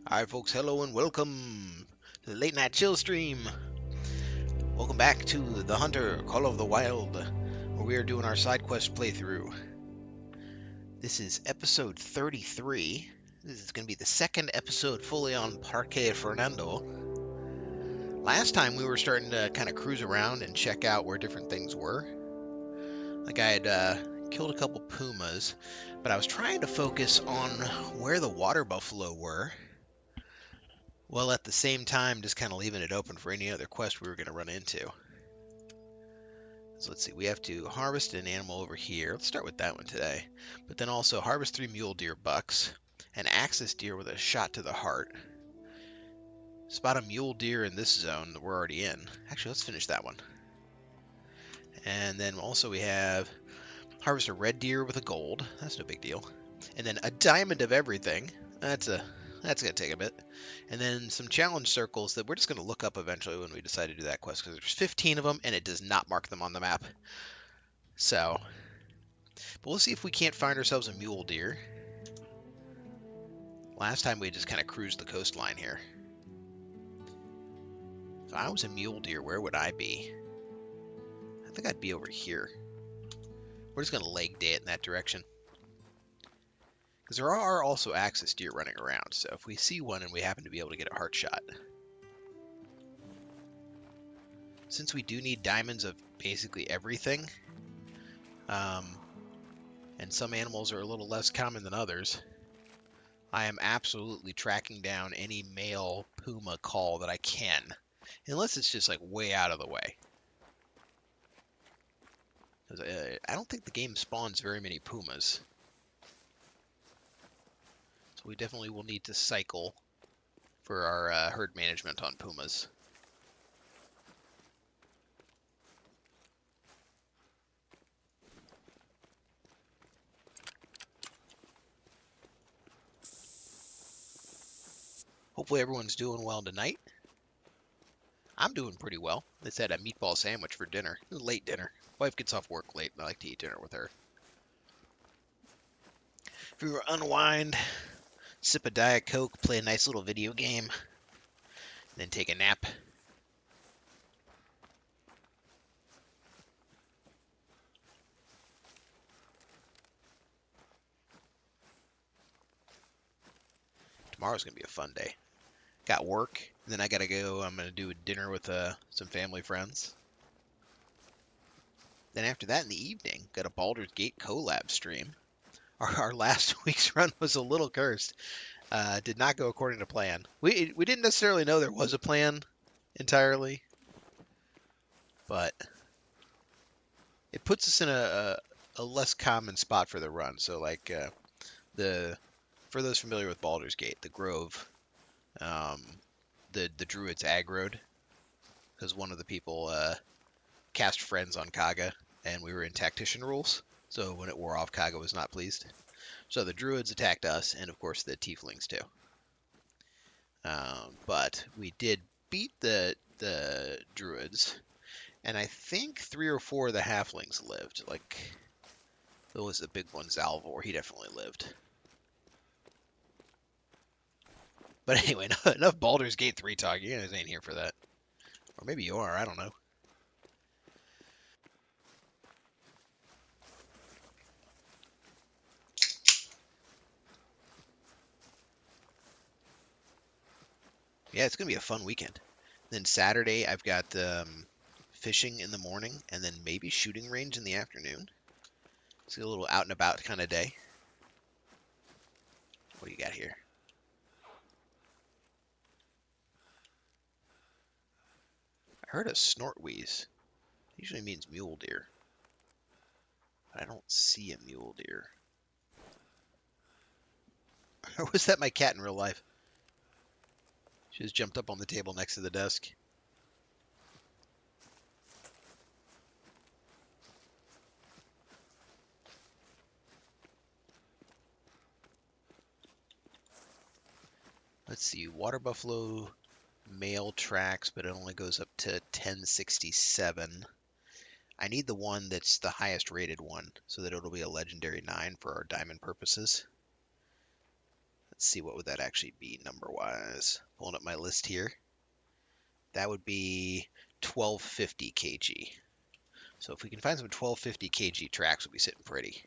Alright folks, hello and welcome to the Late Night Chill Stream. Welcome back to The Hunter, Call of the Wild, where we are doing our side quest playthrough. This is episode 33. This is going to be the second episode fully on Parque Fernando. Last time we were starting to kind of cruise around and check out where different things were. Like I had killed a couple pumas, but I was trying to focus on where the water buffalo were. Well, at the same time, just kind of leaving it open for any other quest we were going to run into. So let's see, we have to harvest an animal over here. Let's start with that one today. But then also harvest 3 mule deer bucks, and axis deer with a shot to the heart. Spot a mule deer in this zone that we're already in. Actually, let's finish that one. And then also we have harvest a red deer with a gold. That's no big deal. And then a diamond of everything. That's going to take a bit. And then some challenge circles that we're just going to look up eventually when we decide to do that quest, because there's 15 of them and it does not mark them on the map. So, but we'll see if we can't find ourselves a mule deer. Last time we just kind of cruised the coastline here. If I was a mule deer, where would I be? I think I'd be over here. We're just going to leg day it in that direction. Because there are also axis deer running around, so if we see one and we happen to be able to get a heart shot. Since we do need diamonds of basically everything, and some animals are a little less common than others, I am absolutely tracking down any male puma call that I can, unless it's just like way out of the way. I don't think the game spawns very many pumas. So we definitely will need to cycle for our herd management on pumas. Hopefully everyone's doing well tonight. I'm doing pretty well. Let's had a meatball sandwich for dinner. It was late dinner. Wife gets off work late and I like to eat dinner with her. If we were unwind, sip a Diet Coke, play a nice little video game, and then take a nap. Tomorrow's going to be a fun day. Got work, and then I got to go. I'm going to do a dinner with some family friends. Then after that in the evening, got a Baldur's Gate collab stream. Our last week's run was a little cursed. Did not go according to plan. We didn't necessarily know there was a plan entirely, but it puts us in a less common spot for the run. So like for those familiar with Baldur's Gate, the Grove, the Druids aggroed because one of the people cast friends on Kaga, and we were in tactician rules. So when it wore off, Kaga was not pleased. So the Druids attacked us, and of course the Tieflings too. But we did beat the Druids, and I think 3 or 4 of the Halflings lived. Like, there was the big one, Zalvor. He definitely lived. But anyway, enough Baldur's Gate 3 talk. You guys ain't here for that. Or maybe you are, I don't know. Yeah, it's going to be a fun weekend. Then Saturday, I've got fishing in the morning, and then maybe shooting range in the afternoon. It's a little out and about kind of day. What do you got here? I heard a snort wheeze. Usually means mule deer. But I don't see a mule deer. Or was that my cat in real life? She just jumped up on the table next to the desk. Let's see, water buffalo male tracks, but it only goes up to 1067. I need the one that's the highest rated one, so that it'll be a legendary 9 for our diamond purposes. let's see, what would that actually be number-wise? Pulling up my list here. That would be 1250 kg. So if we can find some 1250 kg tracks, we'll be sitting pretty.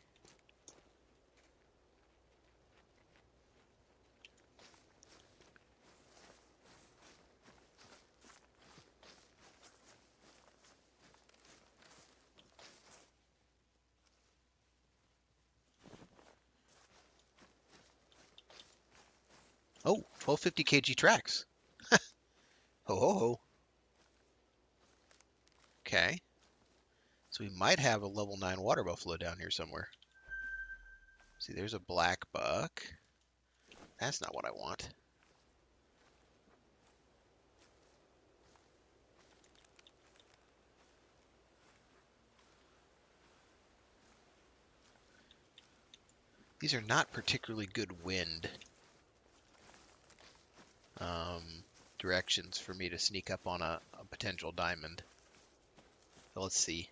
Oh, 1250 kg tracks. Ho ho ho. Okay. So we might have a level 9 water buffalo down here somewhere. See, there's a black buck. That's not what I want. These are not particularly good wind directions for me to sneak up on a potential diamond. So let's see.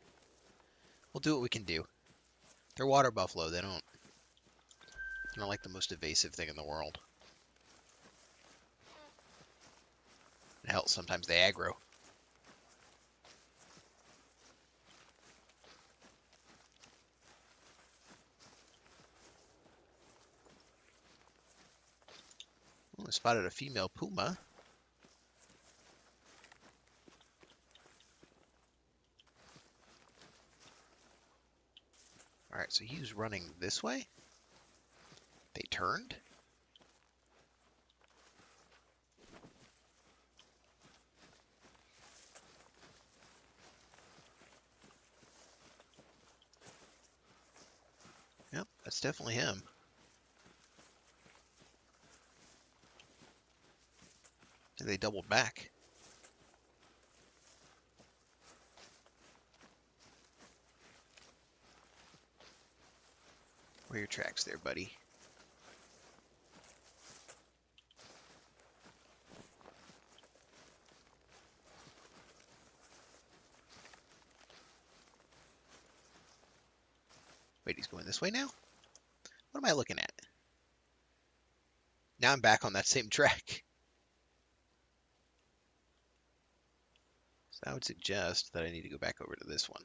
We'll do what we can do. They're water buffalo. They don't like the most evasive thing in the world. Hell, sometimes they aggro. Well, I spotted a female puma. Alright, so he was running this way. They turned. Yep, that's definitely him. And they doubled back. Where are your tracks there, buddy? Wait, he's going this way now? What am I looking at? Now I'm back on that same track. So I would suggest that I need to go back over to this one.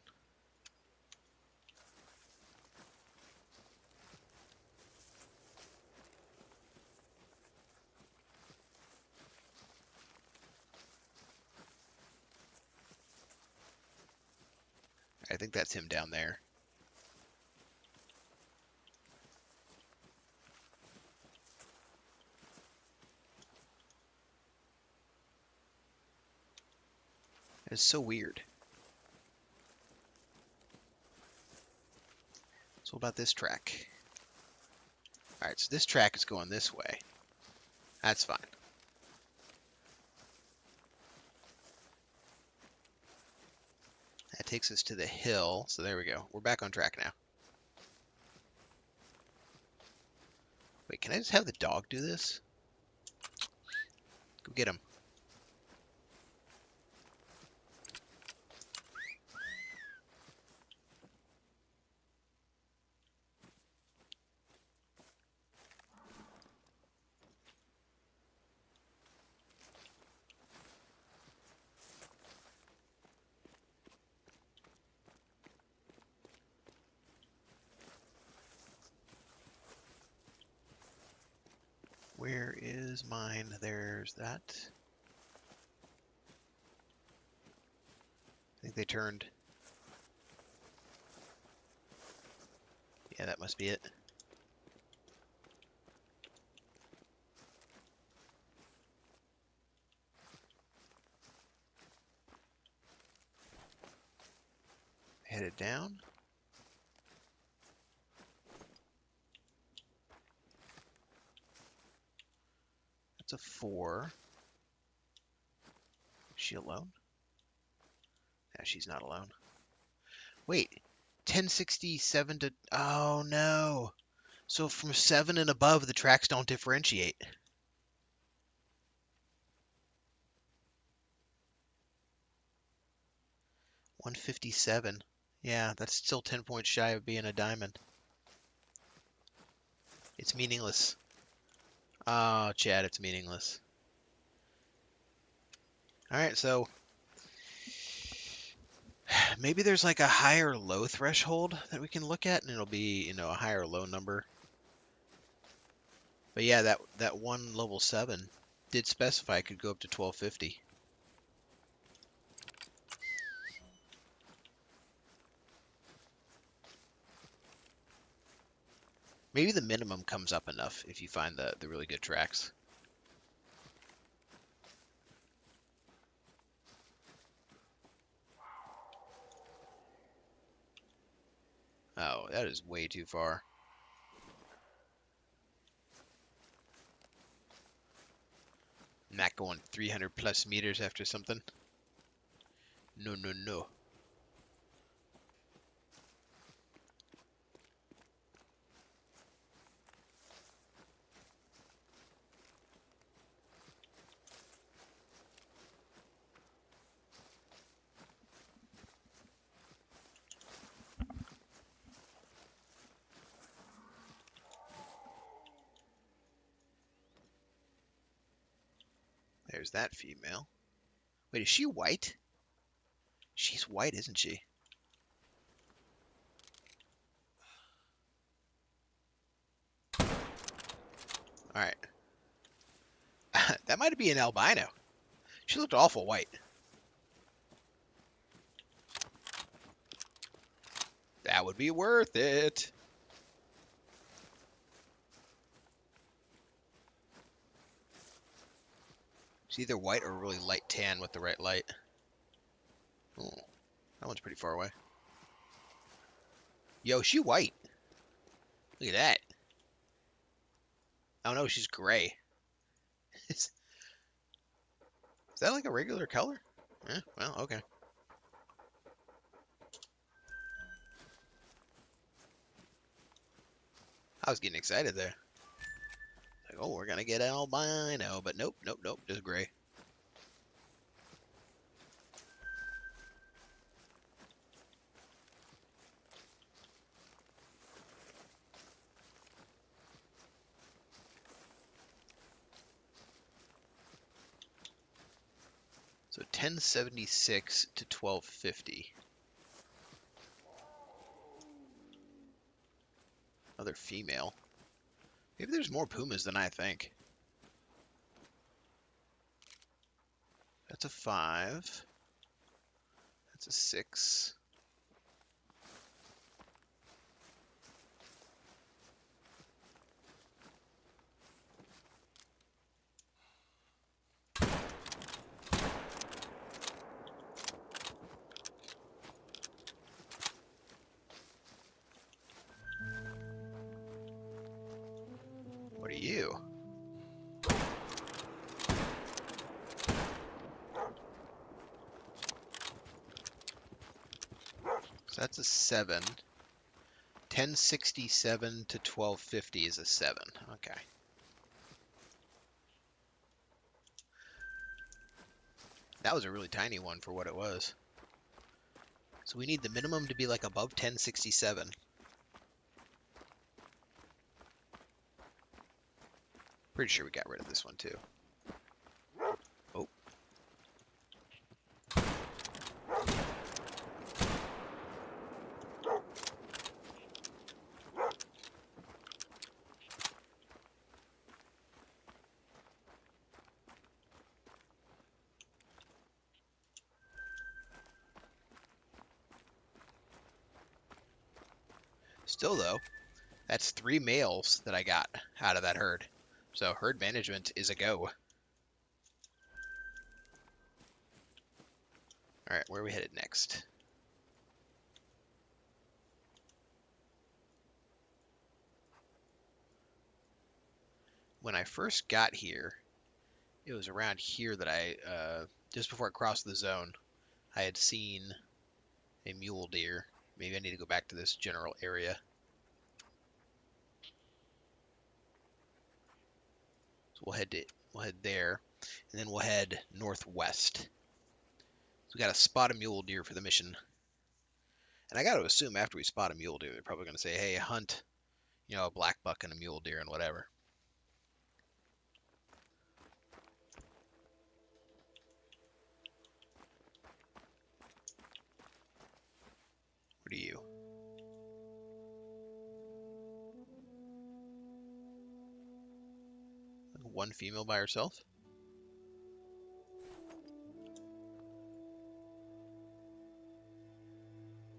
I think that's him down there. It's so weird. So what about this track? Alright, so this track is going this way. That's fine. That takes us to the hill. So there we go. We're back on track now. Wait, can I just have the dog do this? Go get him. Where is mine? There's that. I think they turned. Yeah, that must be it. Headed down. That's a 4. Is she alone? Yeah, she's not alone. Wait, 1067 to... Oh, no. So from 7 and above, the tracks don't differentiate. $157. Yeah, that's still 10 points shy of being a diamond. It's meaningless. Oh, Chad, it's meaningless. All right, so maybe there's like a high or low threshold that we can look at, and it'll be, a high or low number. But yeah, that one level 7 did specify it could go up to 1250. Maybe the minimum comes up enough if you find the really good tracks. Oh, that is way too far. I'm not going 300 plus meters after something. No, no, no. There's that female. Wait, is she white? She's white, isn't she? Alright. That might be an albino. She looked awful white. That would be worth it. It's either white or really light tan with the right light. Oh, that one's pretty far away. Yo, she white. Look at that. Oh no, she's gray. Is that like a regular color? Yeah, well, okay. I was getting excited there. Like, oh, we're gonna get an albino, but nope, nope, nope, just gray. So 1076 to 1250. Another female. Maybe there's more pumas than I think. That's a 5. That's a 6. What are you? So that's a 7. 1067 to 1250 is a 7. Okay. That was a really tiny one for what it was. So we need the minimum to be like above 1067. Pretty sure we got rid of this one too. Oh. Still though, that's 3 males that I got out of that herd. So herd management is a go. All right, where are we headed next? When I first got here, it was around here that I, just before I crossed the zone, I had seen a mule deer. Maybe I need to go back to this general area. So we'll head there, and then we'll head northwest. So we got to spot a mule deer for the mission. And I got to assume after we spot a mule deer, they're probably going to say, hey, hunt, a black buck and a mule deer and whatever. What are you? One female by herself?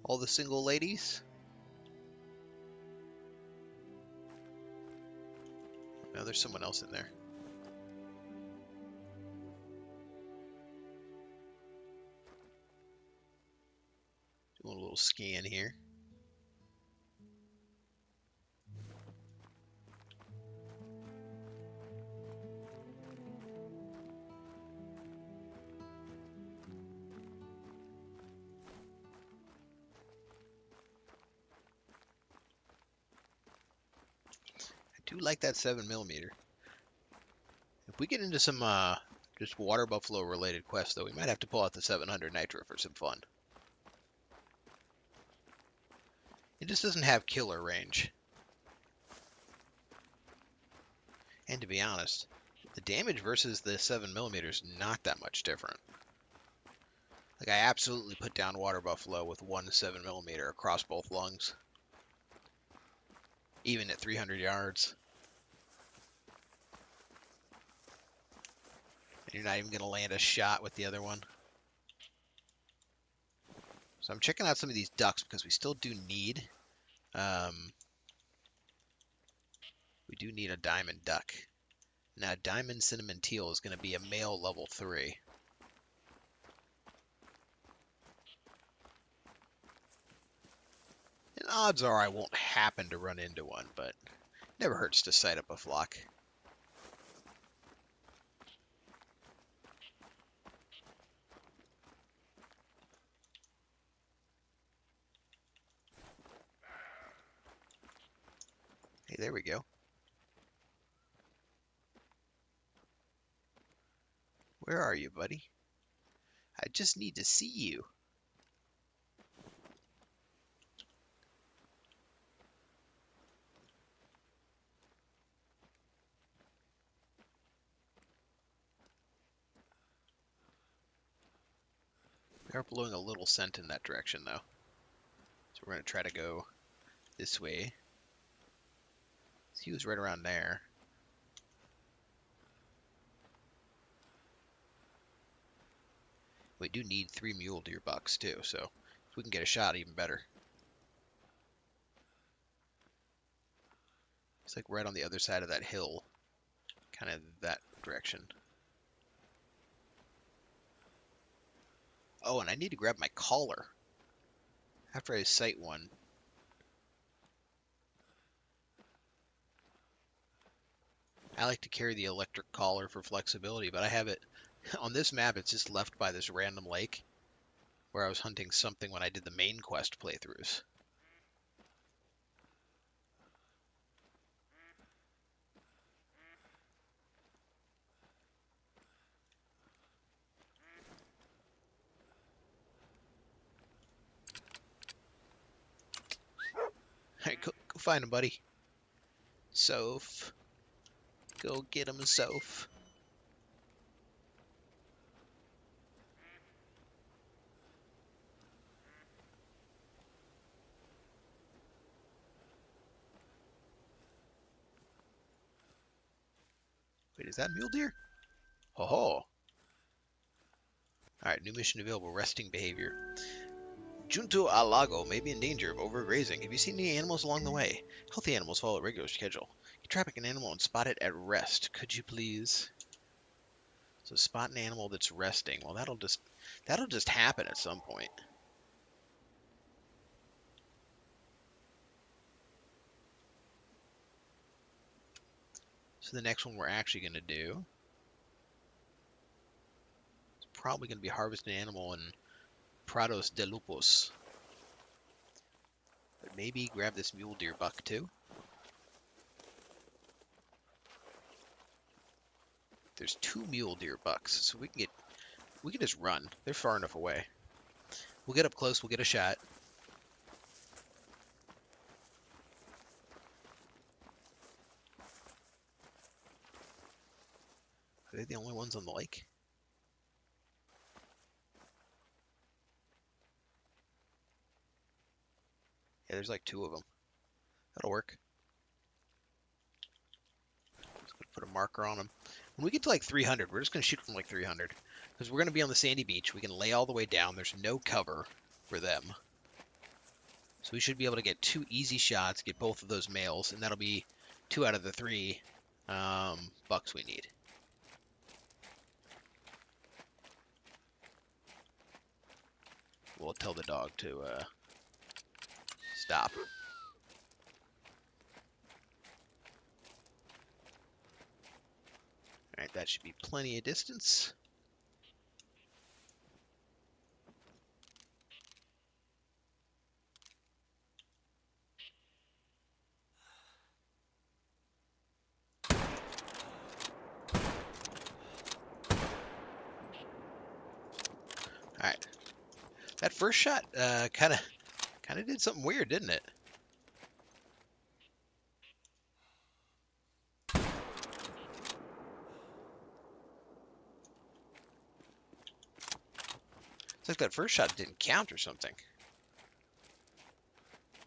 All the single ladies? No, there's someone else in there. Doing a little scan here. I do like that 7mm. If we get into some just water buffalo related quests, though, we might have to pull out the 700 nitro for some fun. It just doesn't have killer range. And to be honest, the damage versus the 7mm is not that much different. Like, I absolutely put down water buffalo with one 7mm across both lungs, even at 300 yards. And you're not even going to land a shot with the other one. So I'm checking out some of these ducks because we still do need, we do need a diamond duck. Now, diamond cinnamon teal is going to be a male level 3. And odds are I won't happen to run into one, but never hurts to sight up a flock. Hey, there we go. Where are you, buddy? I just need to see you. We are blowing a little scent in that direction, though. So we're going to try to go this way. He was right around there. We do need 3 mule deer bucks, too, so if we can get a shot, even better. It's like right on the other side of that hill. Kind of that direction. Oh, and I need to grab my collar. After I sight one. I like to carry the electric collar for flexibility, but I have it on this map. It's just left by this random lake where I was hunting something when I did the main quest playthroughs. Alright, go find him, buddy. Soph. Go get him, Soph. Wait, is that mule deer? Ho ho. Alright, new mission available. Resting behavior. Junto al lago may be in danger of overgrazing. Have you seen any animals along the way? Healthy animals follow a regular schedule. You trap an animal and spot it at rest. Could you please? So spot an animal that's resting. Well, that'll just happen at some point. So the next one we're actually going to do is probably going to be harvest an animal in Prados de Lupus. But maybe grab this mule deer buck too. There's 2 mule deer bucks, so we can just run. They're far enough away. We'll get up close, we'll get a shot. Are they the only ones on the lake? there's like 2 of them. That'll work. Put a marker on them. When we get to like 300, we're just going to shoot from like 300. Because we're going to be on the sandy beach. We can lay all the way down. There's no cover for them. So we should be able to get 2 easy shots, get both of those males, and that'll be 2 out of the 3 bucks we need. We'll tell the dog to stop. Alright, that should be plenty of distance. Alright. That first shot kind of did something weird, didn't it? It's like that first shot didn't count or something.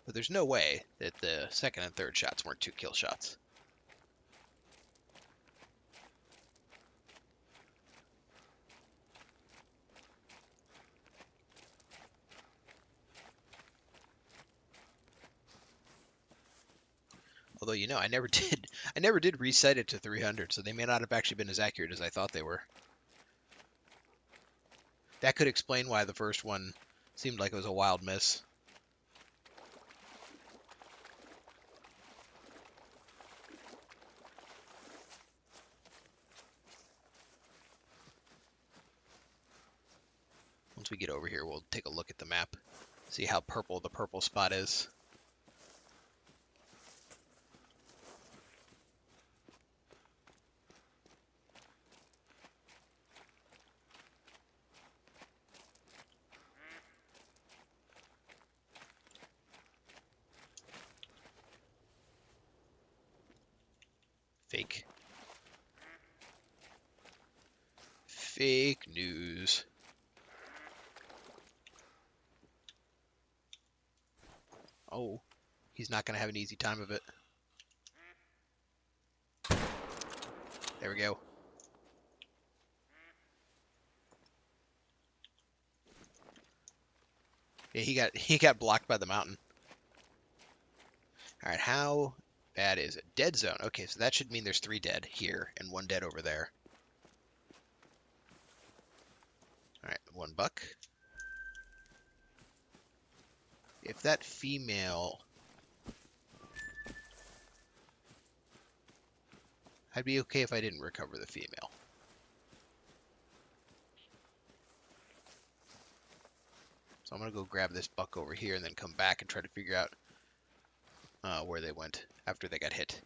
But there's no way that the second and third shots weren't 2 kill shots. Although, you know, I never did reset it to 300, so they may not have actually been as accurate as I thought they were. That could explain why the first one seemed like it was a wild miss. Once we get over here, we'll take a look at the map, see how purple the purple spot is. Fake. Fake news. Oh, he's not going to have an easy time of it. There we go. Yeah, he got blocked by the mountain. All right, how bad is it? Dead zone. Okay, so that should mean there's 3 dead here and 1 dead over there. All right, 1 buck. If that female... I'd be okay if I didn't recover the female. So I'm going to go grab this buck over here and then come back and try to figure out where they went after they got hit.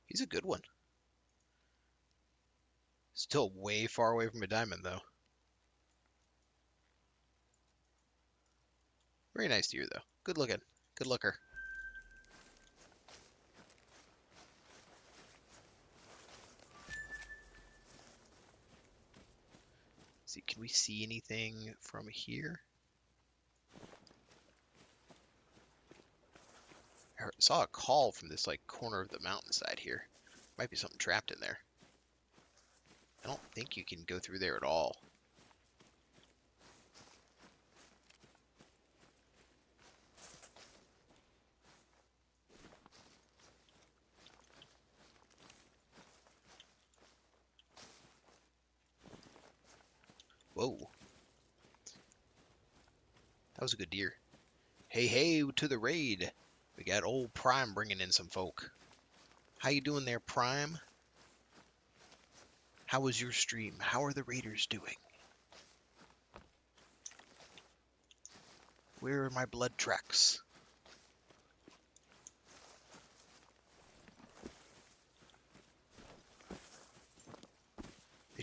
He's a good one. Still way far away from a diamond, though. Very nice deer, though. Good looking. Good looker. Let's see, can we see anything from here? I saw a call from this like corner of the mountainside here. Might be something trapped in there. I don't think you can go through there at all. Whoa. That was a good deer. Hey, hey, to the raid. We got old Prime bringing in some folk. How you doing there, Prime? How was your stream? How are the raiders doing? Where are my blood tracks?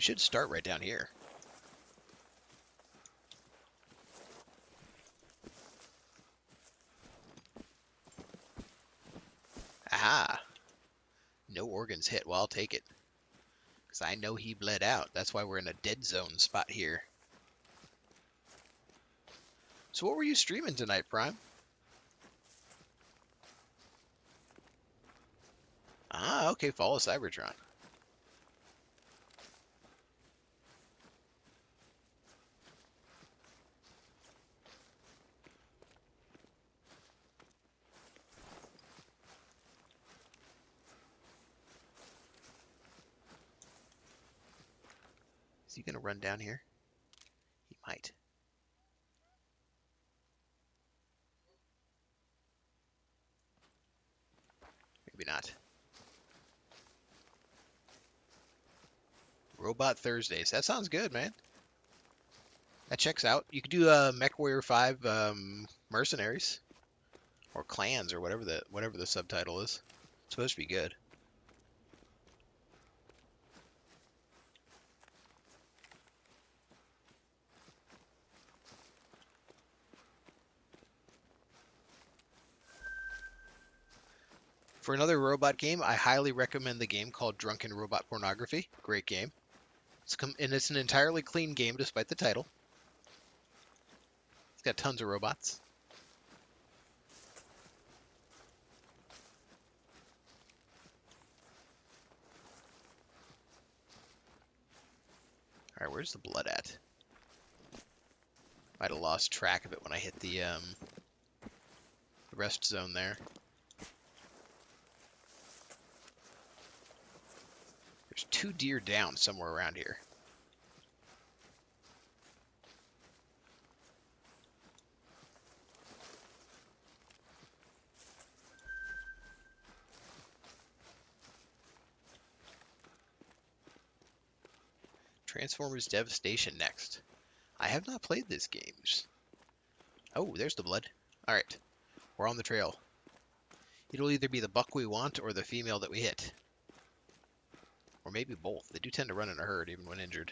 We should start right down here. Aha! No organs hit. Well, I'll take it. Because I know he bled out. That's why we're in a dead zone spot here. So what were you streaming tonight, Prime? Ah, okay. Follow Cybertron. Is he going to run down here? He might. Maybe not. Robot Thursdays. That sounds good, man. That checks out. You could do MechWarrior 5 Mercenaries. Or Clans, or whatever the subtitle is. It's supposed to be good. For another robot game, I highly recommend the game called Drunken Robot Pornography. Great game. And it's an entirely clean game despite the title. It's got tons of robots. Alright, where's the blood at? Might have lost track of it when I hit the rest zone there. There's 2 deer down somewhere around here. Transformers Devastation next. I have not played this game. Oh, there's the blood. Alright, we're on the trail. It'll either be the buck we want or the female that we hit. Or maybe both. They do tend to run in a herd even when injured.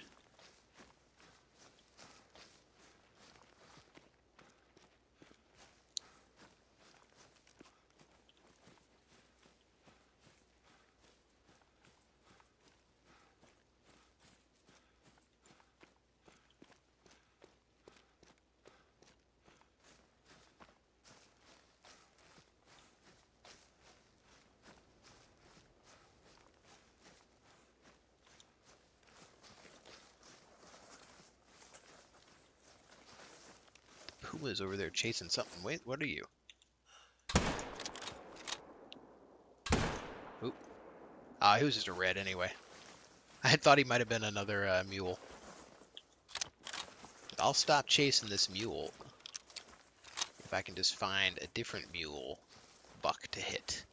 Puma's over there chasing something. Wait, what are you? Oop. Ah, he was just a red anyway. I had thought he might have been another mule. I'll stop chasing this mule if I can just find a different mule buck to hit.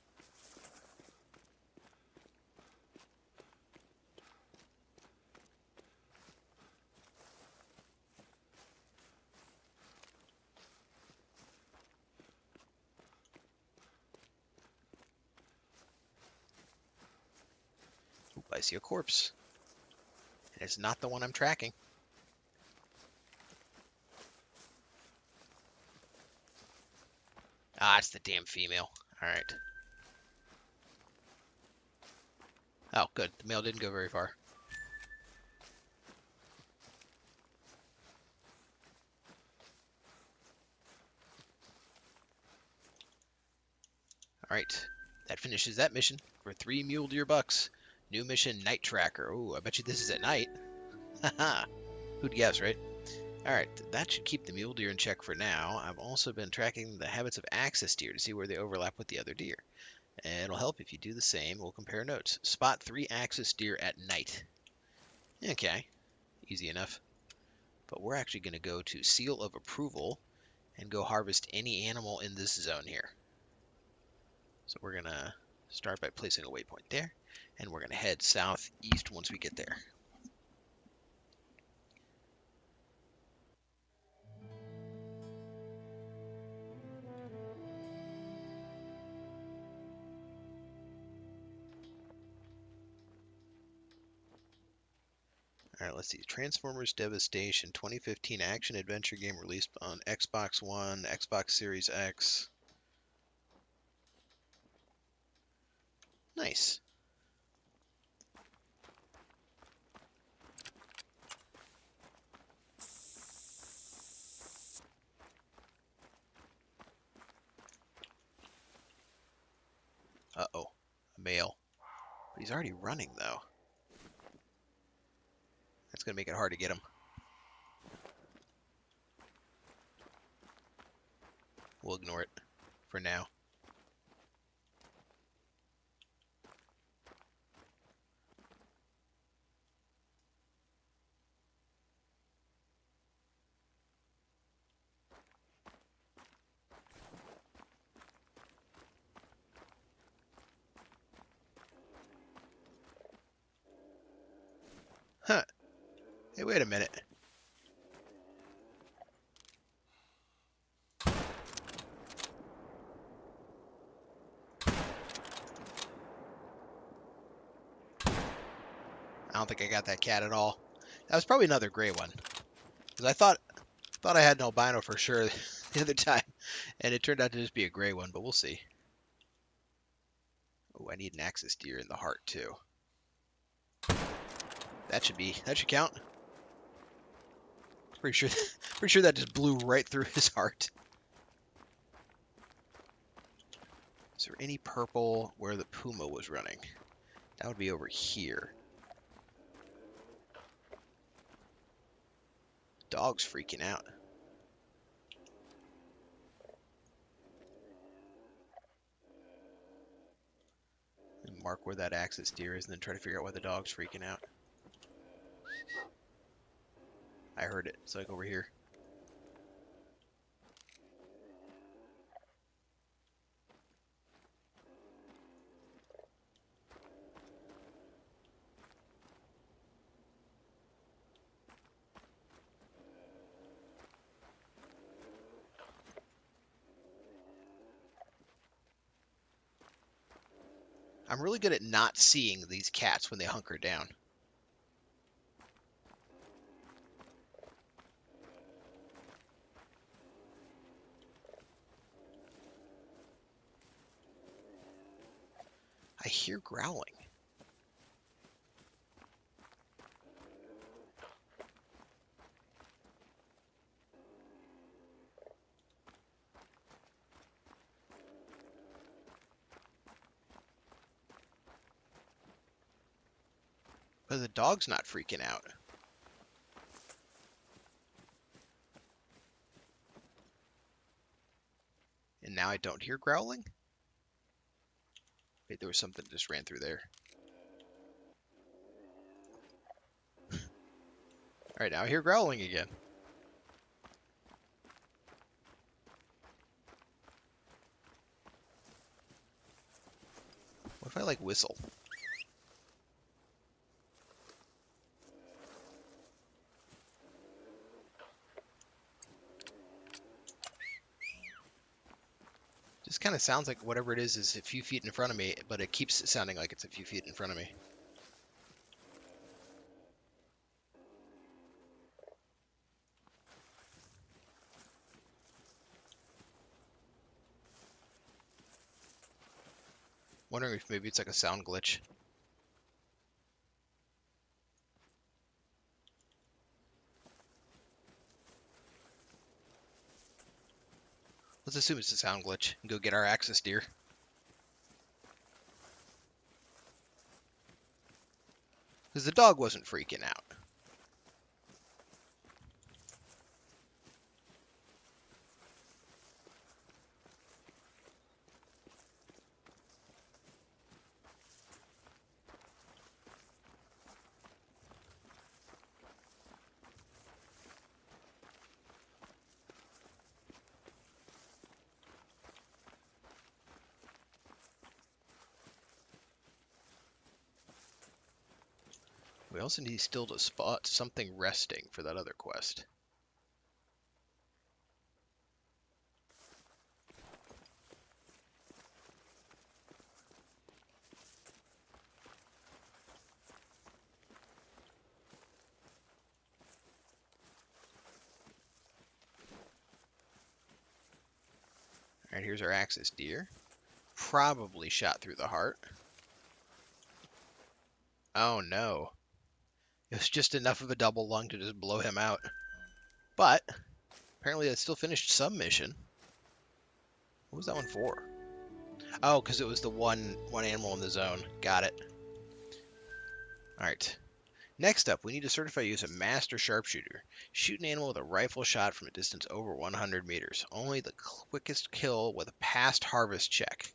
Oop, I see a corpse. And it's not the one I'm tracking. Ah, it's the damn female. Alright. Oh, good. The male didn't go very far. Alright. That finishes that mission for 3 mule deer bucks. New mission, Night Tracker. Oh, I bet you this is at night. Haha. Who'd guess, right? Alright, that should keep the mule deer in check for now. I've also been tracking the habits of axis deer to see where they overlap with the other deer. And it'll help if you do the same. We'll compare notes. Spot 3 axis deer at night. Okay, easy enough. But we're actually going to go to Seal of Approval and go harvest any animal in this zone here. So we're going to start by placing a waypoint there, and we're going to head southeast once we get there. All right, let's see. Transformers Devastation 2015 action adventure game released on Xbox One, Xbox Series X. Nice. Uh-oh, a male. But he's already running, though. That's going to make it hard to get him. We'll ignore it for now. Huh. Hey, wait a minute. I don't think I got that cat at all. That was probably another gray one. Because I thought I had an albino for sure the other time. And it turned out to just be a gray one, but we'll see. Oh, I need an axis deer in the heart, too. That should count. Pretty sure that just blew right through his heart. Is there any purple where the puma was running? That would be over here. Dog's freaking out. And mark where that axis deer is and then try to figure out why the dog's freaking out. I heard it. It's like over here. I'm really good at not seeing these cats when they hunker down. I hear growling. But the dog's not freaking out. And now I don't hear growling? Wait, there was something that just ran through there. Alright, now I hear growling again. What if I, like, whistle? Just kind of sounds like whatever it is a few feet in front of me, but it keeps sounding like it's a few feet in front of me. Wondering if maybe it's like a sound glitch. Let's assume it's a sound glitch and go get our axis deer. Because the dog wasn't freaking out. We also need still to spot something resting for that other quest. Alright, here's our axis deer. Probably shot through the heart. Oh no. It was just enough of a double lung to just blow him out. But apparently that still finished some mission. What was that one for? Oh, because it was the one animal in the zone. Got it. Alright. Next up, we need to certify you as a master sharpshooter. Shoot an animal with a rifle shot from a distance over 100 meters. Only the quickest kill with a passed harvest check.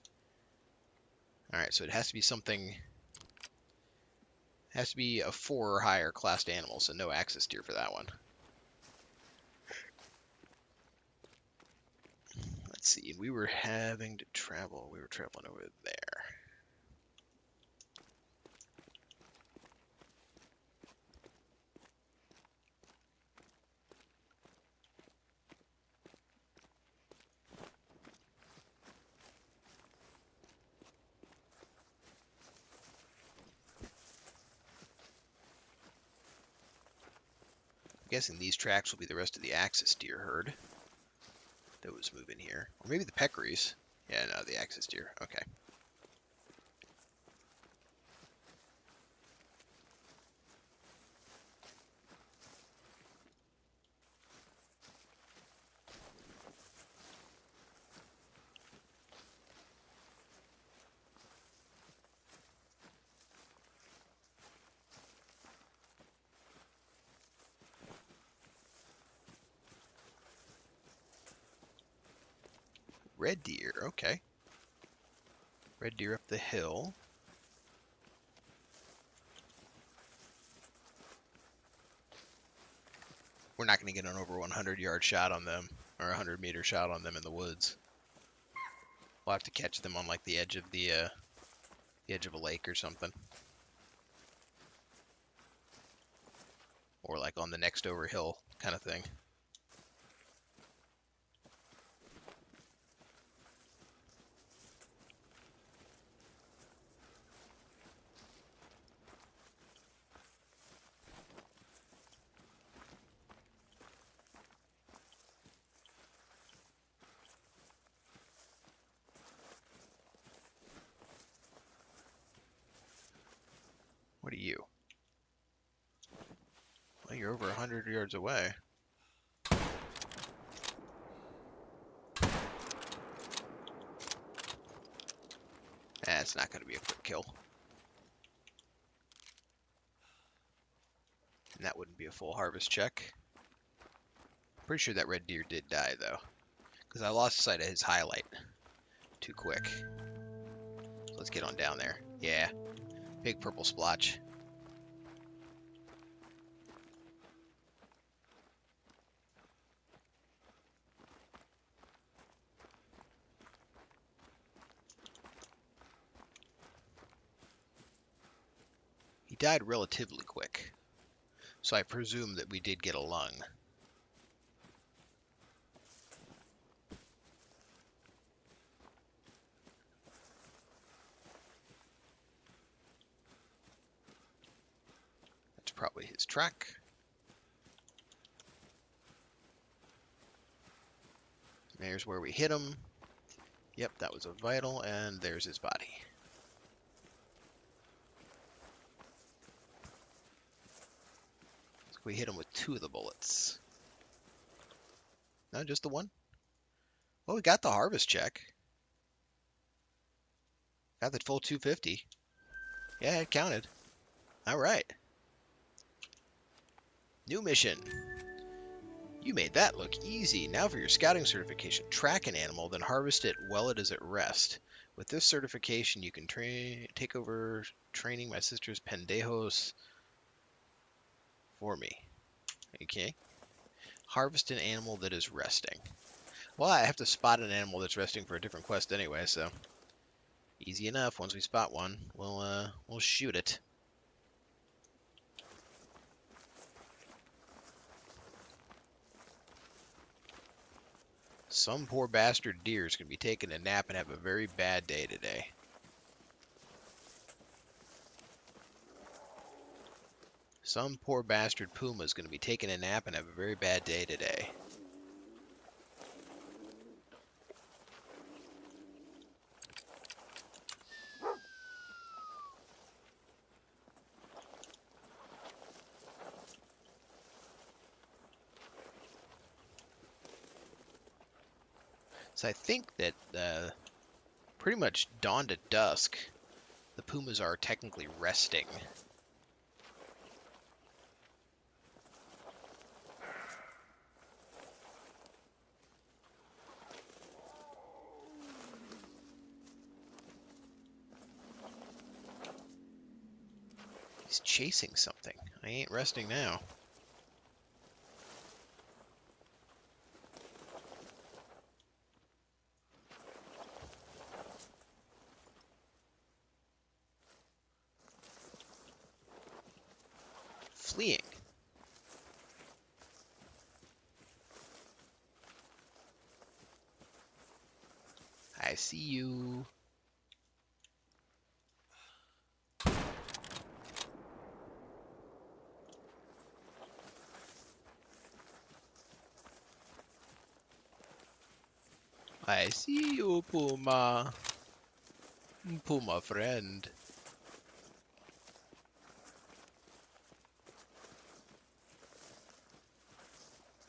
Alright, so it has to be something... has to be a 4 or higher classed animal, so no axis deer for that one. Let's see, we were having to travel. We were traveling over there. I'm guessing these tracks will be the rest of the axis deer herd that was moving here. Or maybe the peccaries. Yeah, no, the axis deer. Okay. Red deer, okay. Red deer up the hill. We're not going to get an over 100-yard shot on them, or a 100-meter shot on them in the woods. We'll have to catch them on like the edge of the edge of a lake or something, or like on the next over hill kind of thing. What are you? Well, you're over 100 yards away. That's not going to be a quick kill. And that wouldn't be a full harvest check. Pretty sure that red deer did die, though. Because I lost sight of his highlight too quick. So let's get on down there. Yeah. Big purple splotch. He died relatively quick. So I presume that we did get a lung. That's probably his track. There's where we hit him. Yep, that was a vital, and there's his body. So we hit him with 2 of the bullets. No, just the one? Well, we got the harvest check. Got the full 250. Yeah, it counted. Alright. New mission. You made that look easy. Now for your scouting certification. Track an animal, then harvest it while it is at rest. With this certification, you can take over training my sister's pendejos for me. Okay. Harvest an animal that is resting. Well, I have to spot an animal that's resting for a different quest anyway, so easy enough. Once we spot one, we'll shoot it. Some poor bastard deer is going to be taking a nap and have a very bad day today. Some poor bastard puma is going to be taking a nap and have a very bad day today. So I think that pretty much dawn to dusk, the pumas are technically resting. He's chasing something. I ain't resting now. Fleeing. I see you. I see you, Puma. Puma friend.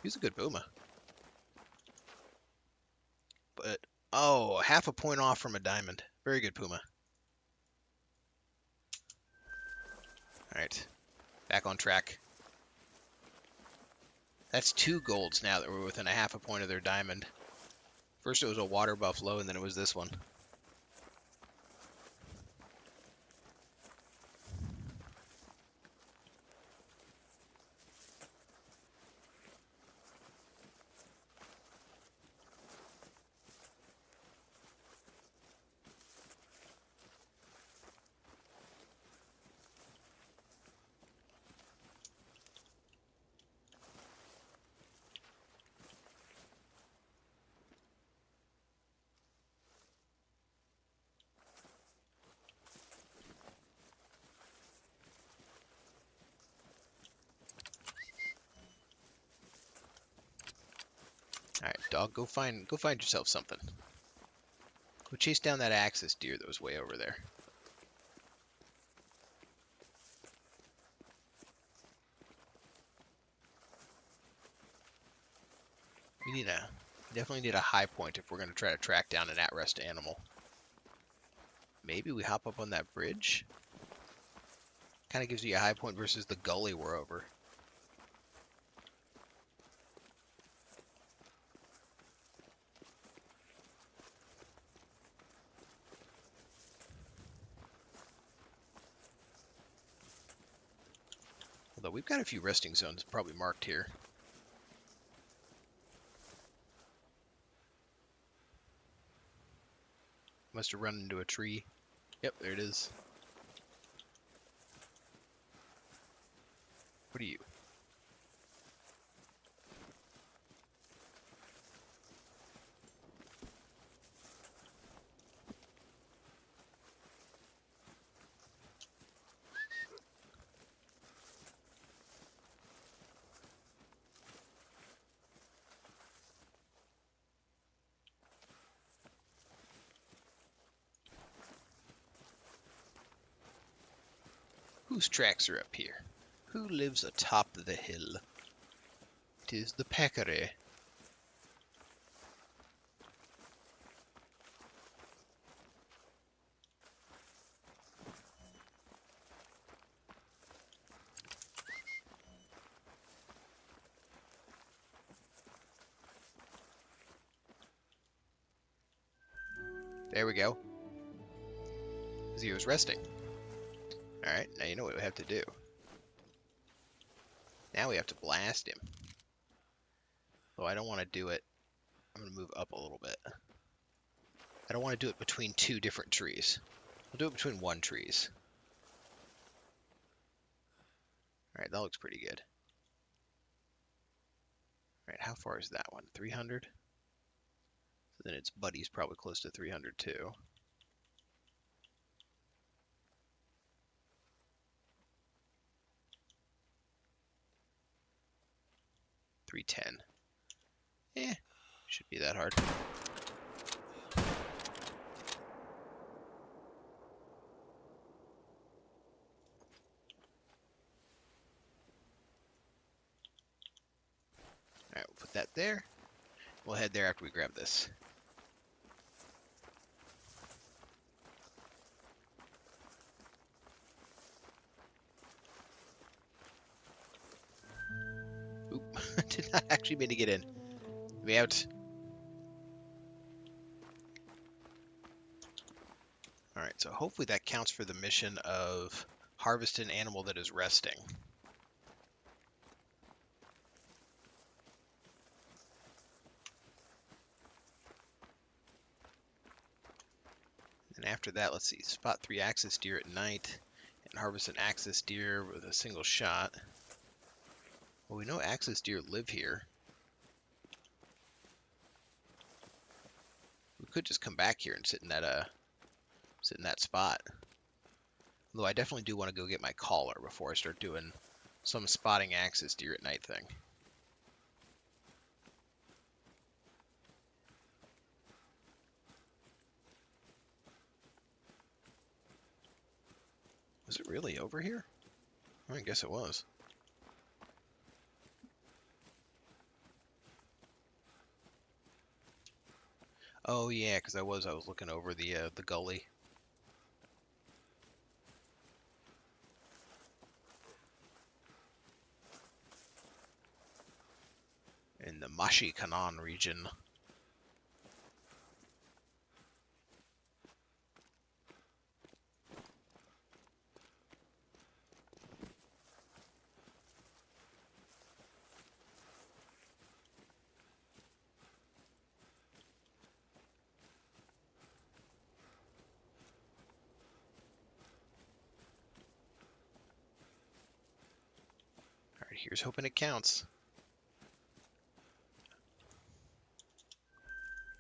He's a good Puma. But, oh, half a point off from a diamond. Very good Puma. Alright, back on track. That's 2 golds now that we're within a half a point of their diamond. First it was a water buffalo, and then it was this one. Alright, dog, go find yourself something. Go chase down that axis deer that was way over there. We definitely need a high point if we're going to try to track down an at-rest animal. Maybe we hop up on that bridge? Kind of gives you a high point versus the gully we're over. Although we've got a few resting zones probably marked here. Must have run into a tree. Yep, there it is. What are you? Whose tracks are up here? Who lives atop the hill? It is the peccary. There we go. Because he was resting. Alright, now you know what we have to do. Now we have to blast him. Though I don't want to do it. I'm going to move up a little bit. I don't want to do it between 2 different trees. I'll do it between 1 trees. Alright, that looks pretty good. Alright, how far is that one? 300? So then its buddy's probably close to 300 too. $310. Should be that hard. Alright, we'll put that there. We'll head there after we grab this. Actually mean to get in. Let me out. Alright, so hopefully that counts for the mission of harvest an animal that is resting. And after that, let's see, spot 3 axis deer at night and harvest an axis deer with a single shot. Well, we know axis deer live here. We could just come back here and sit in that spot. Although I definitely do want to go get my collar before I start doing some spotting axis deer at night thing. Was it really over here? I guess it was. Oh yeah, because I was looking over the gully. In the Mashi Kanan region. Alright, here's hoping it counts.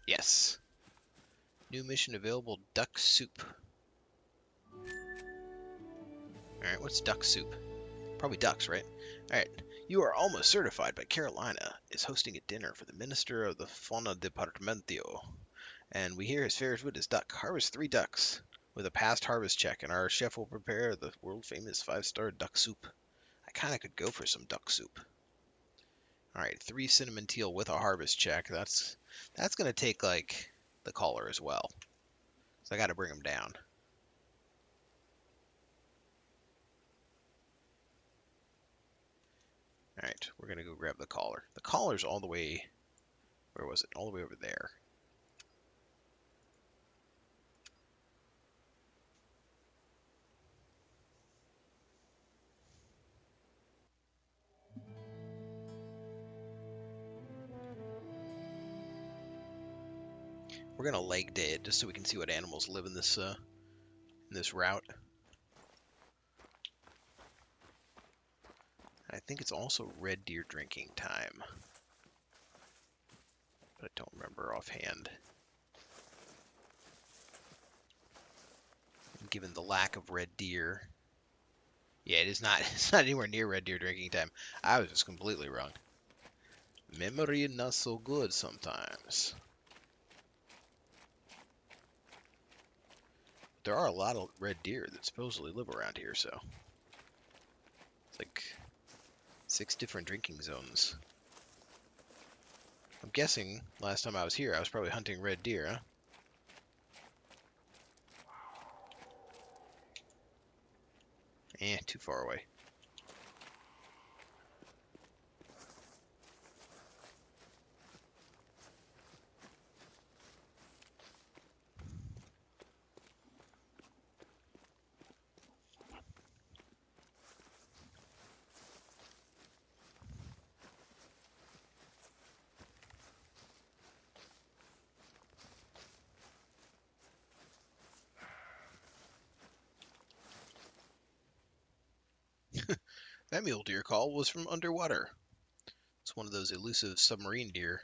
Yes. New mission available, duck soup. Alright, what's duck soup? Probably ducks, right? Alright, you are almost certified, but Carolina is hosting a dinner for the Minister of the Fauna Departamento. And we hear his favorite food is duck. Harvest 3 ducks with a past harvest check, and our chef will prepare the world-famous 5-star duck soup. I kind of could go for some duck soup. Alright, 3 cinnamon teal with a harvest check. That's going to take, like, the collar as well. So I got to bring him down. Alright, we're going to go grab the collar. The collar's all the way... Where was it? All the way over there. We're going to leg day it just so we can see what animals live in this route. I think it's also red deer drinking time. But I don't remember offhand. And given the lack of red deer. Yeah, it's not anywhere near red deer drinking time. I was just completely wrong. Memory not so good sometimes. There are a lot of red deer that supposedly live around here, so it's like 6 different drinking zones. I'm guessing last time I was here, I was probably hunting red deer, huh? Too far away. That mule deer call was from underwater. It's one of those elusive submarine deer.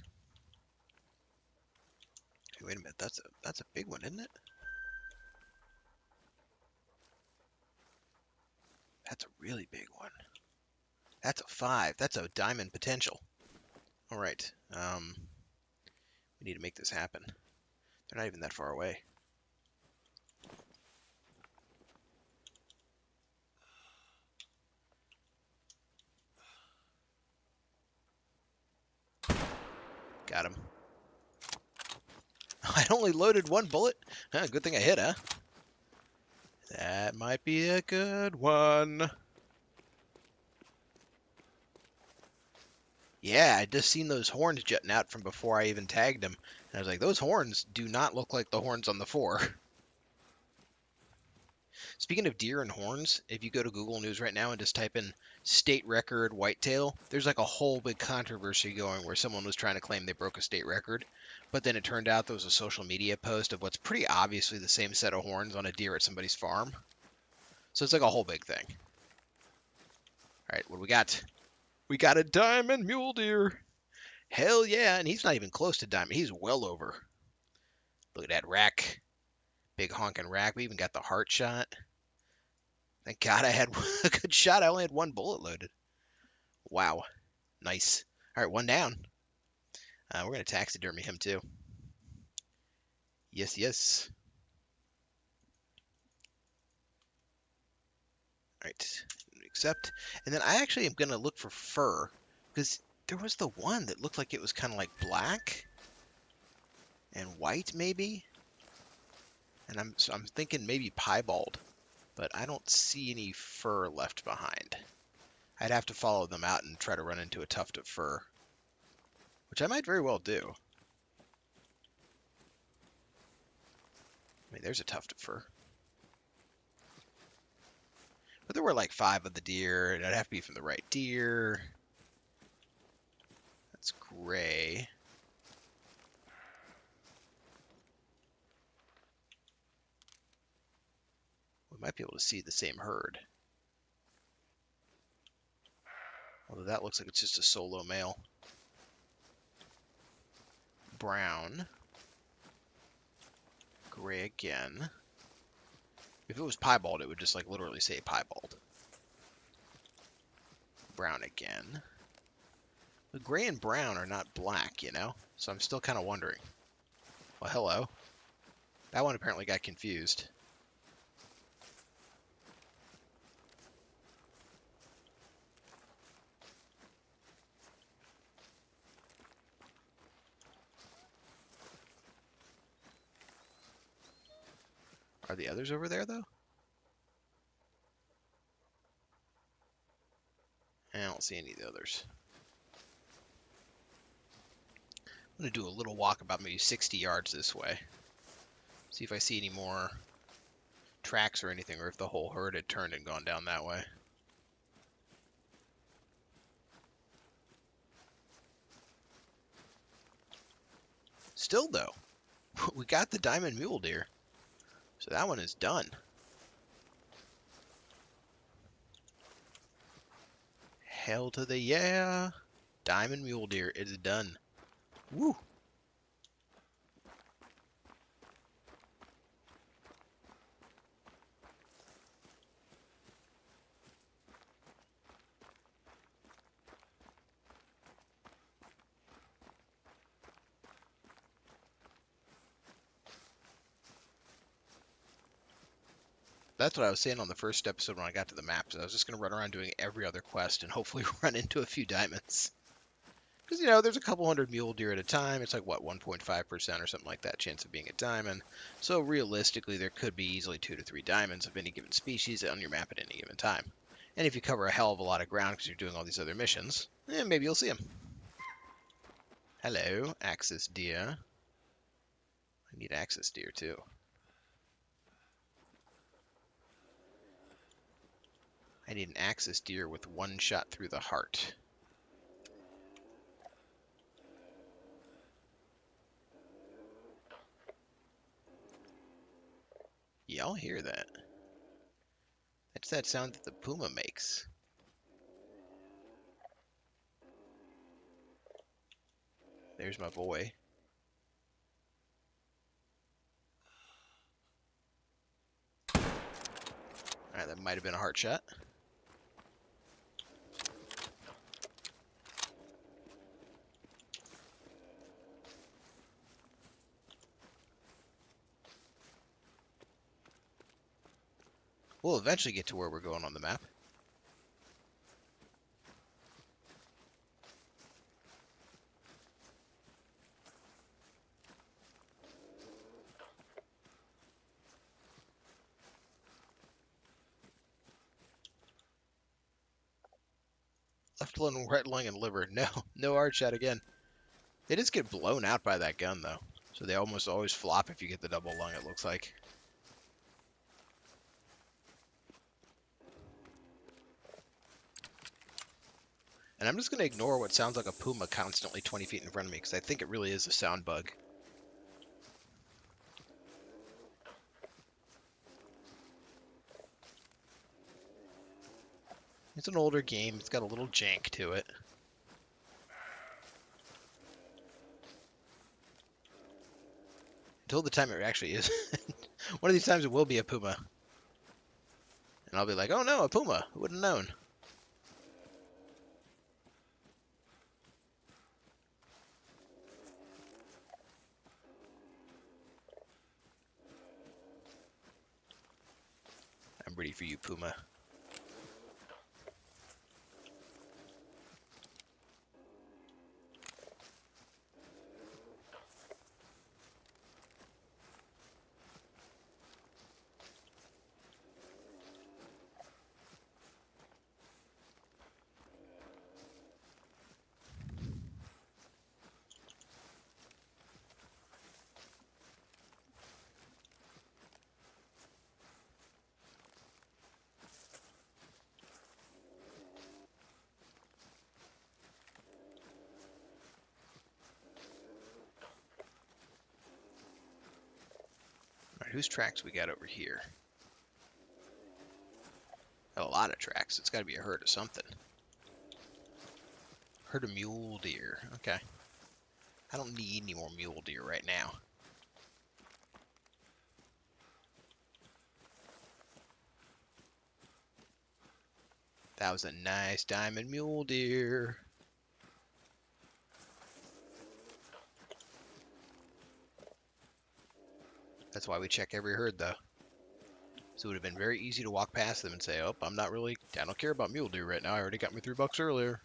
Hey, wait a minute, that's a big one, isn't it? That's a really big one. That's a 5. That's a diamond potential. All right. We need to make this happen. They're not even that far away. Got him. I only loaded 1 bullet. Good thing I hit, huh? That might be a good one. Yeah, I just seen those horns jutting out from before I even tagged him. And I was like, those horns do not look like the horns on the 4. Speaking of deer and horns, if you go to Google News right now and just type in state record whitetail, there's like a whole big controversy going where someone was trying to claim they broke a state record, but then it turned out there was a social media post of what's pretty obviously the same set of horns on a deer at somebody's farm. So it's like a whole big thing. All right, what do we got? We got a diamond mule deer. Hell yeah, and he's not even close to diamond. He's well over. Look at that rack. Big honking rack. We even got the heart shot. Thank God I had a good shot. I only had one bullet loaded. Wow. Nice. All right, one down. We're going to taxidermy him too. Yes, yes. All right. Accept. And then I actually am going to look for fur because there was the one that looked like it was kind of like black and white maybe. And I'm thinking maybe piebald, but I don't see any fur left behind. I'd have to follow them out and try to run into a tuft of fur, which I might very well do. I mean, there's a tuft of fur. But there were like 5 of the deer, and I'd have to be from the right deer. That's gray. We might be able to see the same herd. Although that looks like it's just a solo male. Brown. Gray again. If it was piebald, it would just like literally say piebald. Brown again. The gray and brown are not black, you know? So I'm still kind of wondering. Well, hello. That one apparently got confused. Are the others over there, though? I don't see any of the others. I'm going to do a little walk about maybe 60 yards this way. See if I see any more tracks or anything, or if the whole herd had turned and gone down that way. Still, though, we got the diamond mule deer. So that one is done. Hell to the yeah. Diamond mule deer is done. Woo. That's what I was saying on the first episode when I got to the maps. I was just going to run around doing every other quest and hopefully run into a few diamonds. Because, you know, there's a couple hundred mule deer at a time. It's like, what, 1.5% or something like that chance of being a diamond. So realistically, there could be easily 2 to 3 diamonds of any given species on your map at any given time. And if you cover a hell of a lot of ground because you're doing all these other missions, maybe you'll see them. Hello, axis deer. I need axis deer, too. I need an axis deer with one shot through the heart. Y'all hear that? That's that sound that the puma makes. There's my boy. Alright, that might have been a heart shot. We'll eventually get to where we're going on the map. Left lung, right lung, and liver. No, no hard shot again. They just get blown out by that gun, though. So they almost always flop if you get the double lung, it looks like. And I'm just going to ignore what sounds like a puma constantly 20 feet in front of me, because I think it really is a sound bug. It's an older game. It's got a little jank to it. Until the time it actually is. One of these times it will be a puma. And I'll be like, oh no, a puma. Who would have known? I'm ready for you, puma. Alright, whose tracks we got over here? Got a lot of tracks. It's got to be a herd of something. Herd of mule deer. Okay. I don't need any more mule deer right now. That was a nice diamond mule deer. That's why we check every herd, though. So it would have been very easy to walk past them and say, oh, I don't care about mule deer right now. I already got me $3 earlier.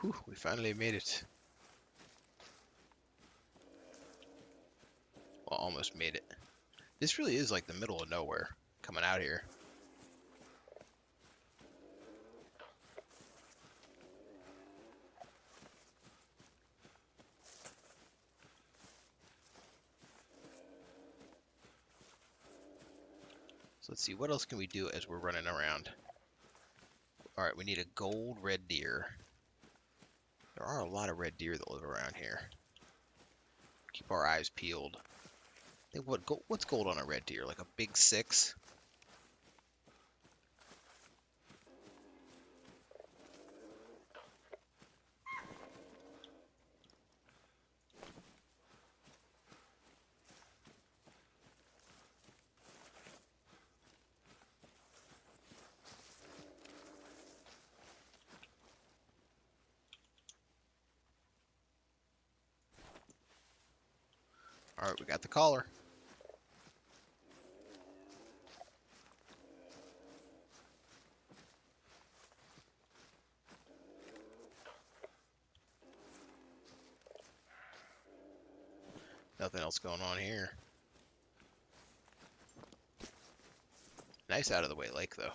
Whew, we finally made it. Well, almost made it. This really is like the middle of nowhere coming out here. So let's see, what else can we do as we're running around? Alright, we need a gold red deer. There are a lot of red deer that live around here. Keep our eyes peeled. I think what's gold on a red deer? Like a big 6? Alright, we got the collar. Nothing else going on here. Nice out of the way lake, though.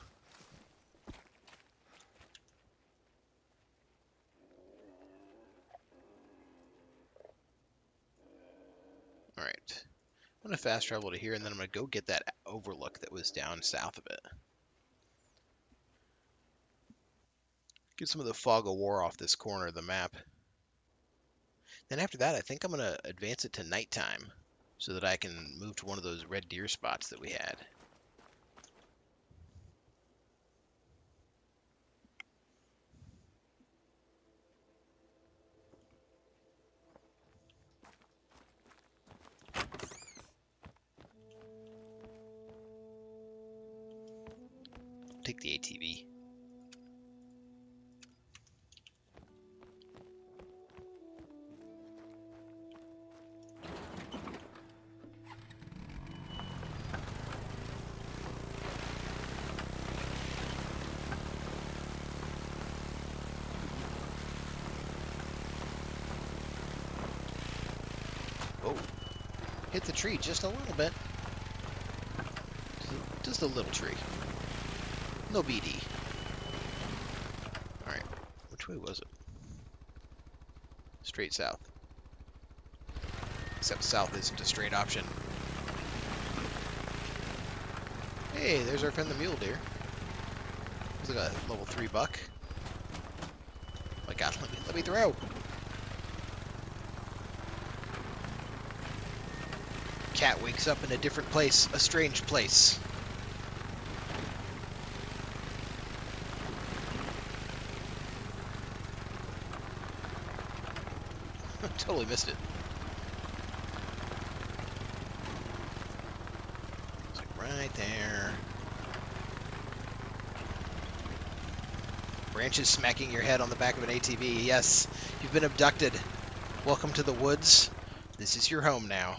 Alright. I'm going to fast travel to here, and then I'm going to go get that overlook that was down south of it. Get some of the fog of war off this corner of the map. Then after that, I think I'm going to advance it to nighttime so that I can move to one of those red deer spots that we had. take the ATV. Oh, hit the tree just a little bit. Just a little tree. No BD. Alright, which way was it? Straight south. Except south isn't a straight option. Hey, there's our friend the mule deer. He's like a level 3 buck. Oh my god, let me throw! Cat wakes up in a different place, a strange place. Totally missed it. It's like right there. Branches smacking your head on the back of an ATV. Yes, you've been abducted. Welcome to the woods. This is your home now.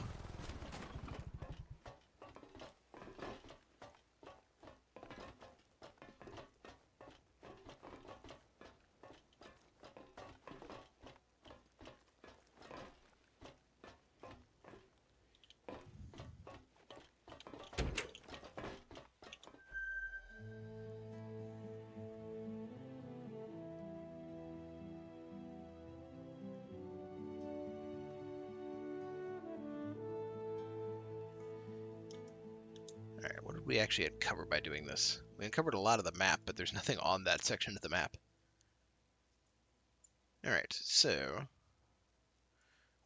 Alright, what did we actually uncover by doing this? We uncovered a lot of the map, but there's nothing on that section of the map. Alright, so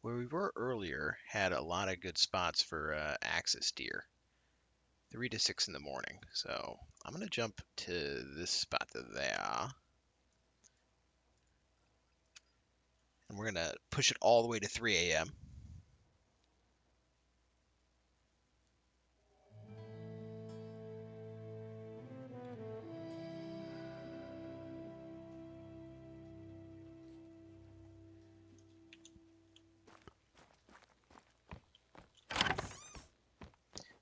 where we were earlier had a lot of good spots for axis deer. 3 to 6 in the morning. So I'm going to jump to this spot there. And we're going to push it all the way to 3 a.m.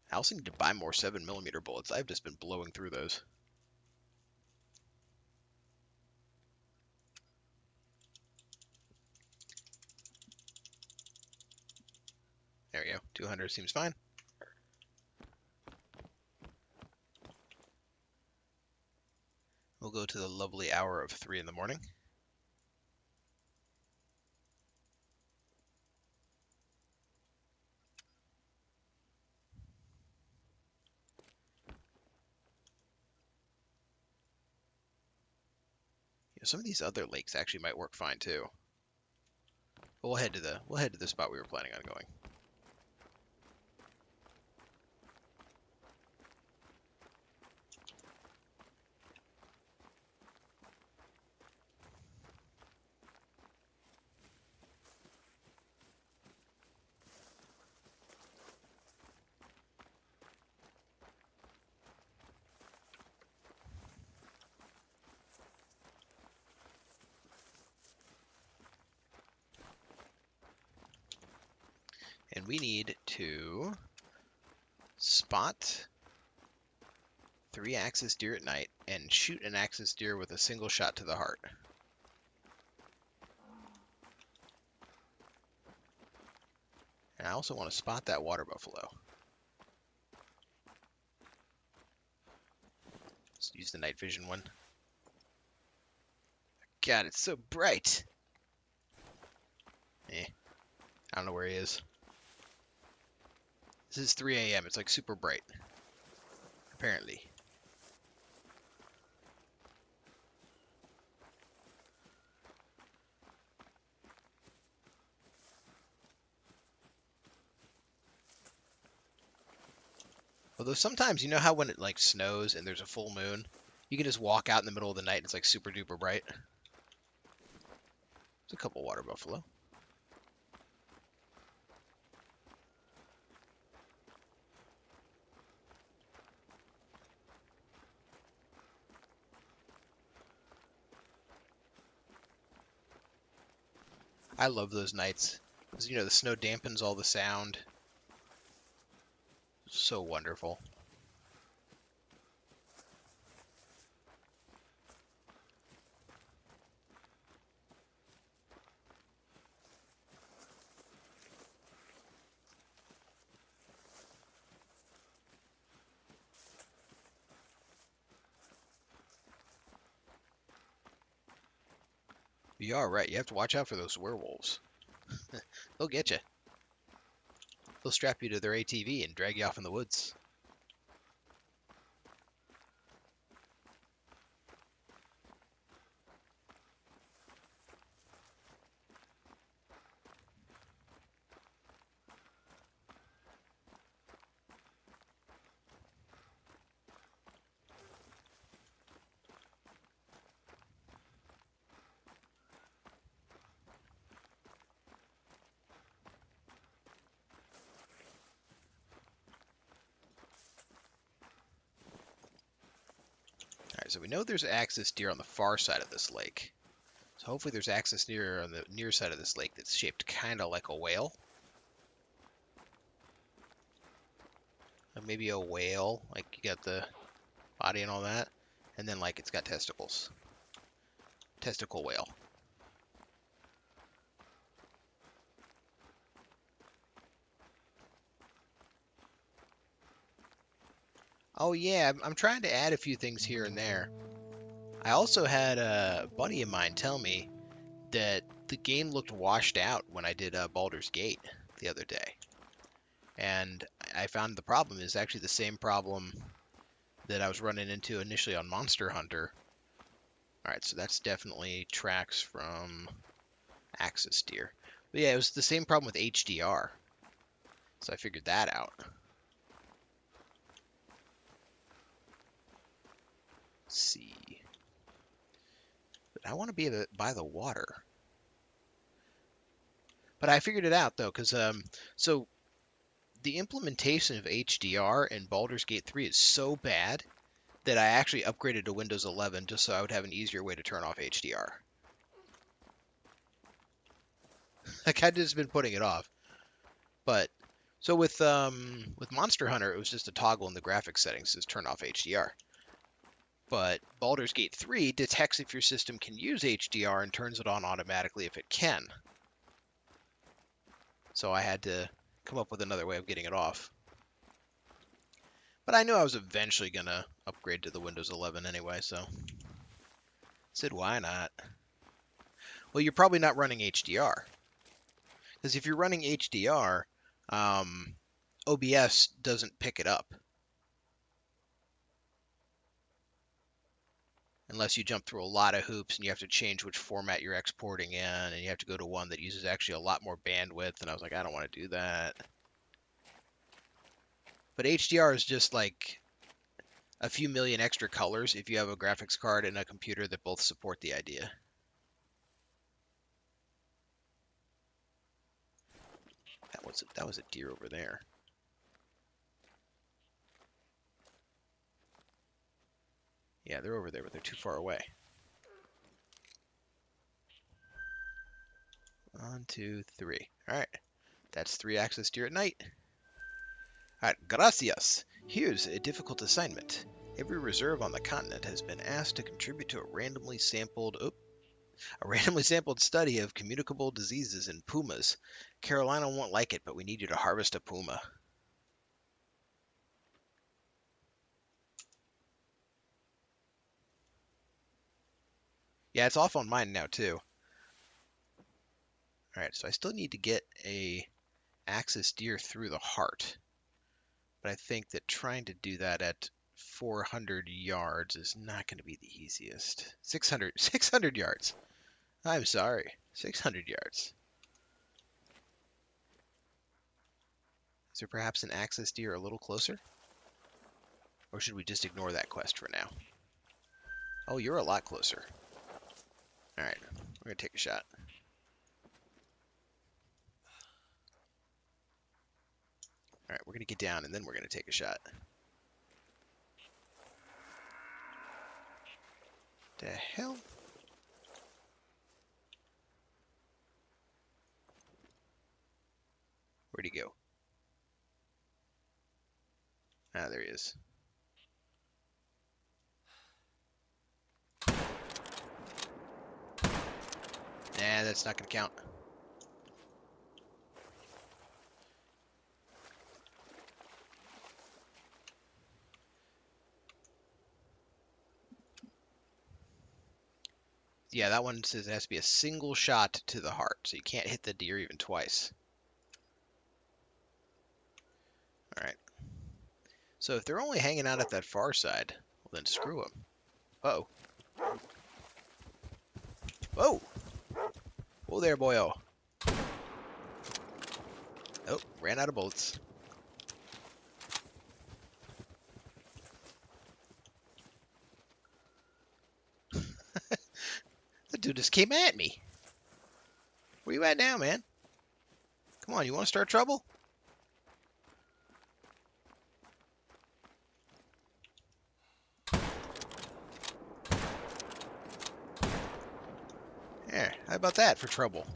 I also need to buy more 7mm bullets. I've just been blowing through those. There we go. 200 seems fine. We'll go to the lovely hour of 3 in the morning. You know, some of these other lakes actually might work fine too. But we'll head to the spot we were planning on going. And we need to spot 3 axis deer at night and shoot an axis deer with a single shot to the heart. And I also want to spot that water buffalo. Let's use the night vision one. God, it's so bright. I don't know where he is. This is 3 a.m. It's like super bright. Apparently. Although sometimes, you know how when it like snows and there's a full moon, you can just walk out in the middle of the night and it's like super duper bright. There's a couple water buffalo. I love those nights. Because, the snow dampens all the sound. So wonderful. You are right. You have to watch out for those werewolves. They'll get you. They'll strap you to their ATV and drag you off in the woods. Alright, so we know there's axis deer on the far side of this lake. So hopefully there's axis deer on the near side of this lake that's shaped kind of like a whale. Maybe a whale, like you got the body and all that. And then like it's got testicles. Testicle whale. Oh yeah, I'm trying to add a few things here and there. I also had a buddy of mine tell me that the game looked washed out when I did Baldur's Gate the other day. And I found the problem is actually the same problem that I was running into initially on Monster Hunter. Alright, so that's definitely tracks from Axis Deer. But yeah, it was the same problem with HDR. So I figured that out. Let's see. But I want to be by the water. But I figured it out though, because so the implementation of HDR in Baldur's Gate 3 is so bad that I actually upgraded to Windows 11 just so I would have an easier way to turn off HDR. Like I'd just been putting it off. But so with Monster Hunter, it was just a toggle in the graphics settings to turn off HDR. But Baldur's Gate 3 detects if your system can use HDR and turns it on automatically if it can. So I had to come up with another way of getting it off. But I knew I was eventually going to upgrade to the Windows 11 anyway, so said why not? Well, you're probably not running HDR. Because if you're running HDR, OBS doesn't pick it up. Unless you jump through a lot of hoops and you have to change which format you're exporting in, and you have to go to one that uses actually a lot more bandwidth, and I was like, I don't want to do that. But HDR is just like a few million extra colors if you have a graphics card and a computer that both support the idea. That was a deer over there. Yeah, they're over there, but they're too far away. 1, 2, 3. All right, that's 3 axis deer at night. All right, gracias. Here's a difficult assignment. Every reserve on the continent has been asked to contribute to a randomly sampled study of communicable diseases in pumas. Carolina won't like it, but we need you to harvest a puma. Yeah, it's off on mine now too. All right, so I still need to get a axis deer through the heart. But I think that trying to do that at 400 yards is not going to be the easiest. 600 yards. I'm sorry, 600 yards. Is there perhaps an axis deer a little closer? Or should we just ignore that quest for now? Oh, you're a lot closer. Alright, we're going to take a shot. Alright, we're going to get down and then we're going to take a shot. The hell? Ah, there he is. Nah, that's not gonna count. Yeah, that one says it has to be a single shot to the heart, so you can't hit the deer even twice. All right. So if they're only hanging out at that far side, well then screw them. Uh-oh. Whoa! Whoa there, boyo. Oh, ran out of bullets. That dude just came at me. Where you at now, man? Come on, you want to start trouble? Yeah, how about that for trouble?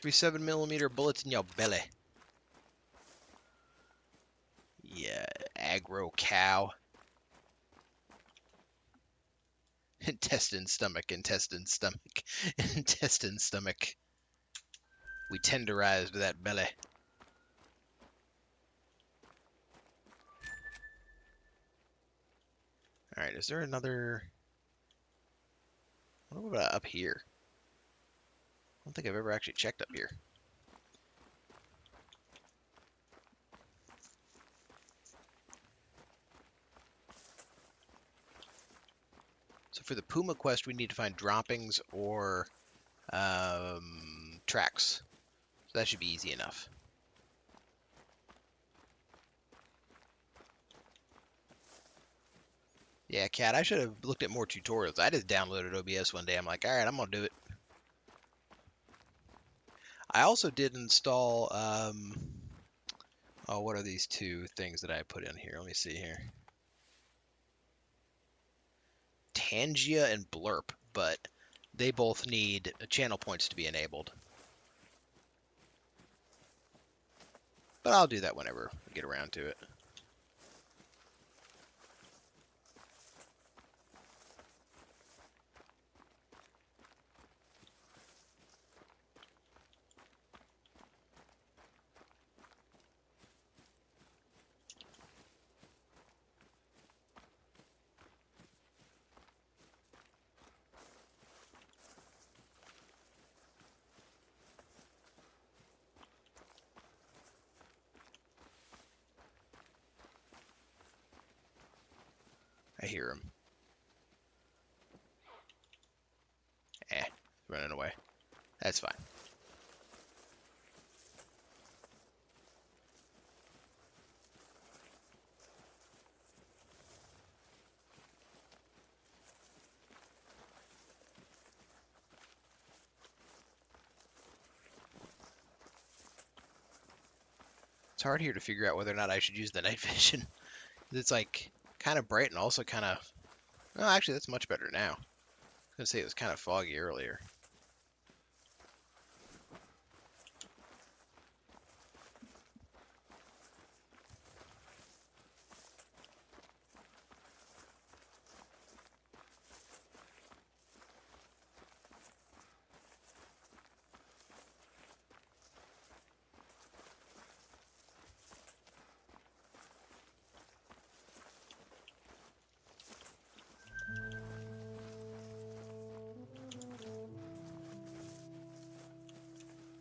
37mm bullets in your belly. Yeah, aggro cow. Intestine, stomach, intestine, stomach, intestine, stomach. We tenderized that belly. Alright, is there another... What about up here? I don't think I've ever actually checked up here. So for the Puma quest, we need to find droppings or tracks. So that should be easy enough. Yeah, Cat, I should have looked at more tutorials. I just downloaded OBS one day. I'm like, all right, I'm going to do it. I also did install, oh, what are these two things that I put in here? Let me see here. Tangia and Blurp, but they both need channel points to be enabled. But I'll do that whenever we get around to it. I hear him. Running away. That's fine. It's hard here to figure out whether or not I should use the night vision. It's like kind of bright and also kind of... Well, actually, that's much better now. I was going to say it was kind of foggy earlier.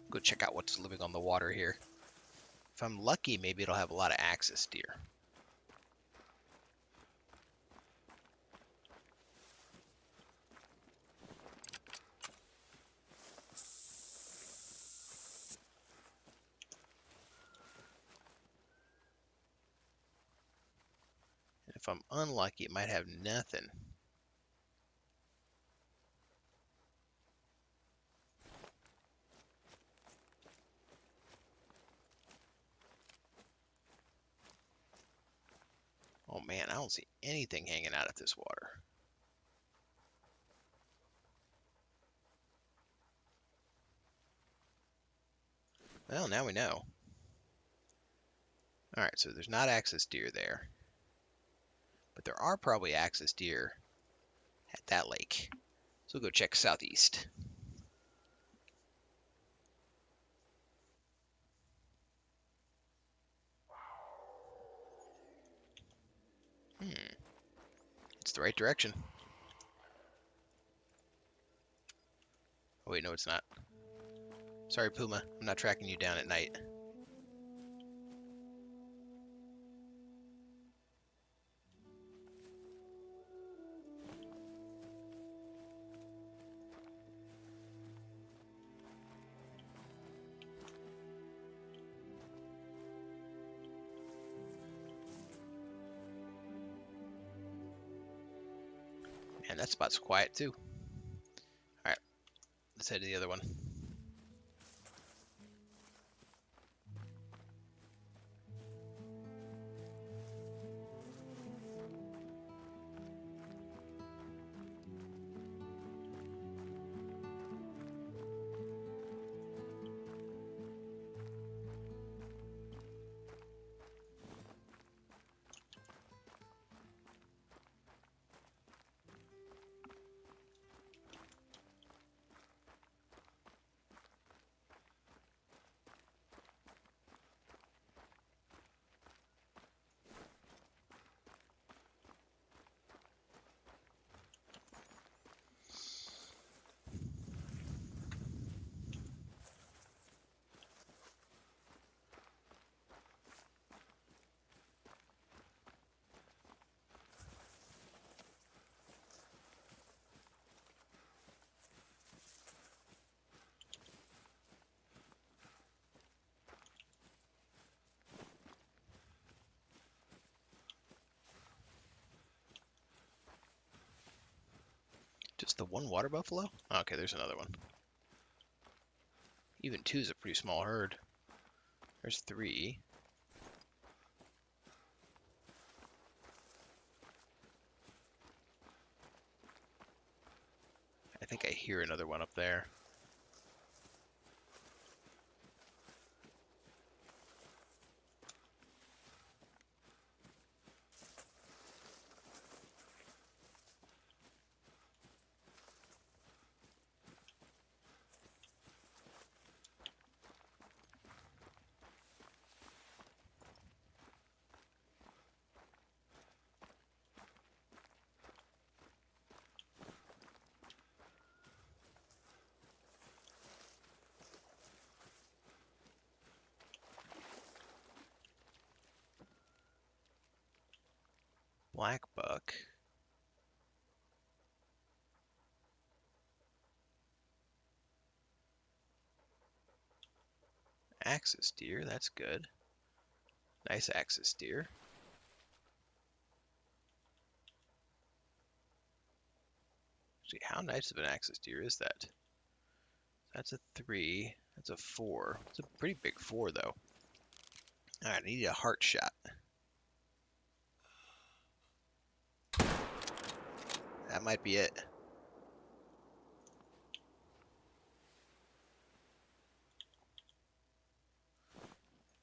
Go check out what's living on the water here. If I'm lucky, maybe it'll have a lot of axis deer. And if I'm unlucky, it might have nothing. Oh man, I don't see anything hanging out of this water. Well, now we know. Alright, so there's not axis deer there. But there are probably axis deer at that lake. So we'll go check southeast. It's the right direction. Oh wait, no it's not. Sorry, Puma. I'm not tracking you down at night. Man, that spot's quiet too. Alright, let's head to the other one. Just the one water buffalo? Okay, there's another one. Even two is a pretty small herd. There's three. I think I hear another one up there. Black buck. Axis deer, that's good. Nice axis deer. Actually, how nice of an axis deer is that? That's a 3. That's a 4. It's a pretty big 4, though. Alright, I need a heart shot. That might be it.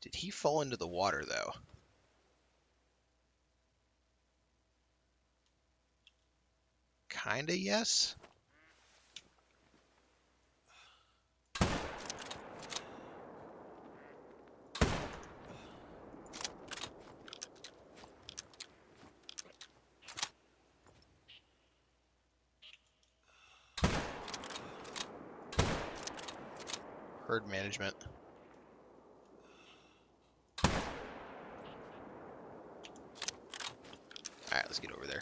Did he fall into the water, though? Kinda yes. Herd management. Alright, let's get over there.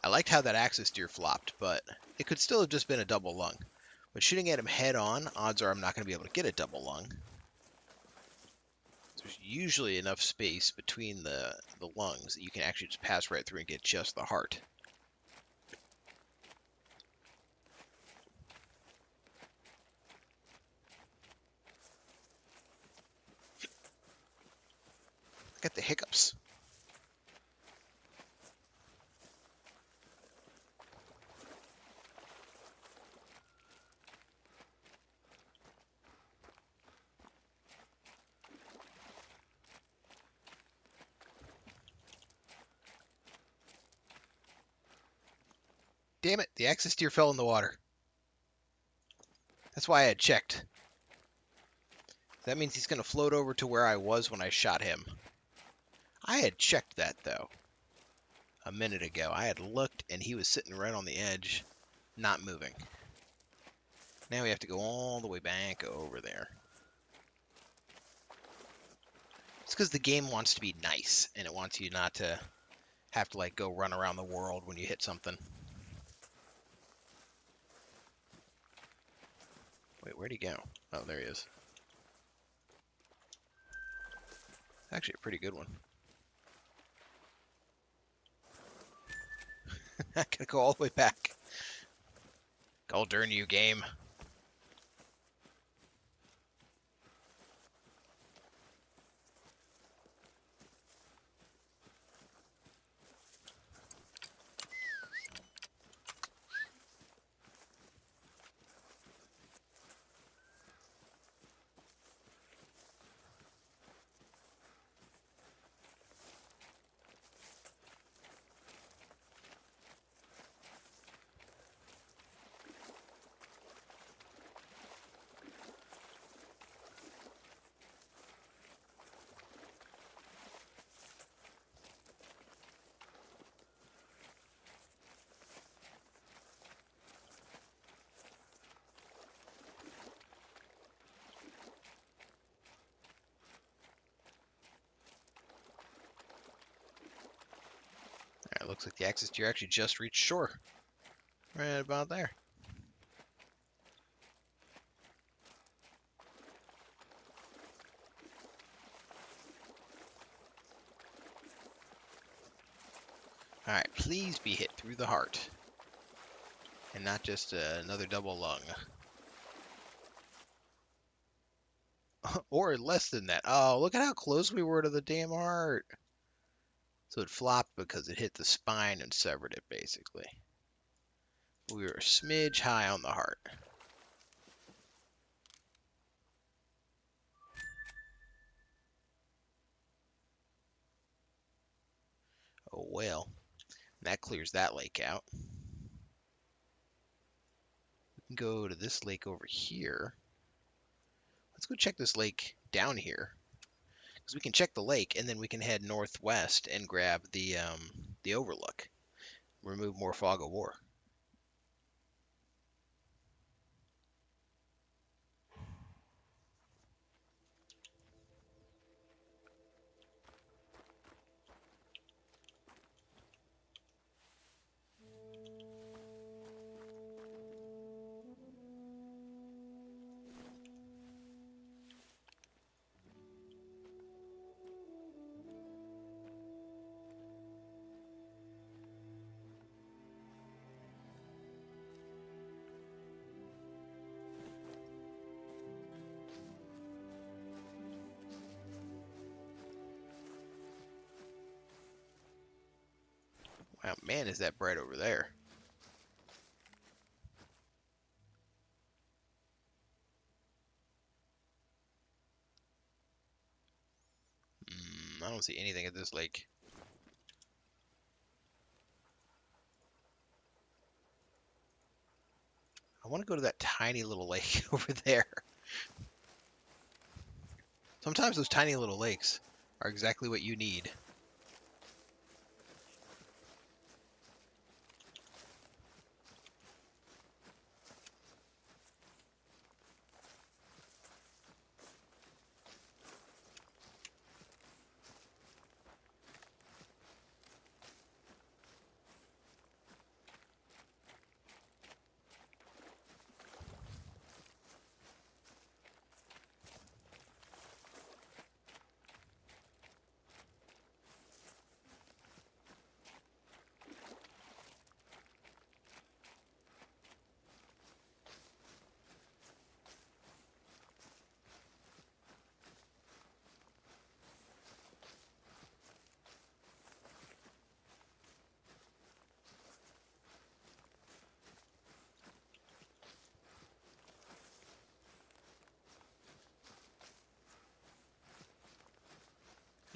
I liked how that axis deer flopped, but it could still have just been a double lung. But shooting at him head on, odds are I'm not going to be able to get a double lung. There's usually enough space between the lungs that you can actually just pass right through and get just the heart. I got the hiccups. Damn it, the axis deer fell in the water. That's why I had checked. That means he's going to float over to where I was when I shot him. I had checked that, though, a minute ago. I had looked, and he was sitting right on the edge, not moving. Now we have to go all the way back over there. It's because the game wants to be nice, and it wants you not to have to, like, go run around the world when you hit something. Wait, where'd he go? Oh, there he is. Actually, a pretty good one. I gotta go all the way back. God darn you, game. Alright, looks like the axis deer actually just reached shore. Right about there. Alright, please be hit through the heart. And not just another double lung. Or less than that. Oh, look at how close we were to the damn heart. So it flopped because it hit the spine and severed it, basically. We were a smidge high on the heart. Oh well. That clears that lake out. We can go to this lake over here. Let's go check this lake down here. Because we can check the lake, and then we can head northwest and grab the overlook. Remove more fog of war. Wow, man, is that bright over there. I don't see anything at this lake. I want to go to that tiny little lake over there. Sometimes those tiny little lakes are exactly what you need.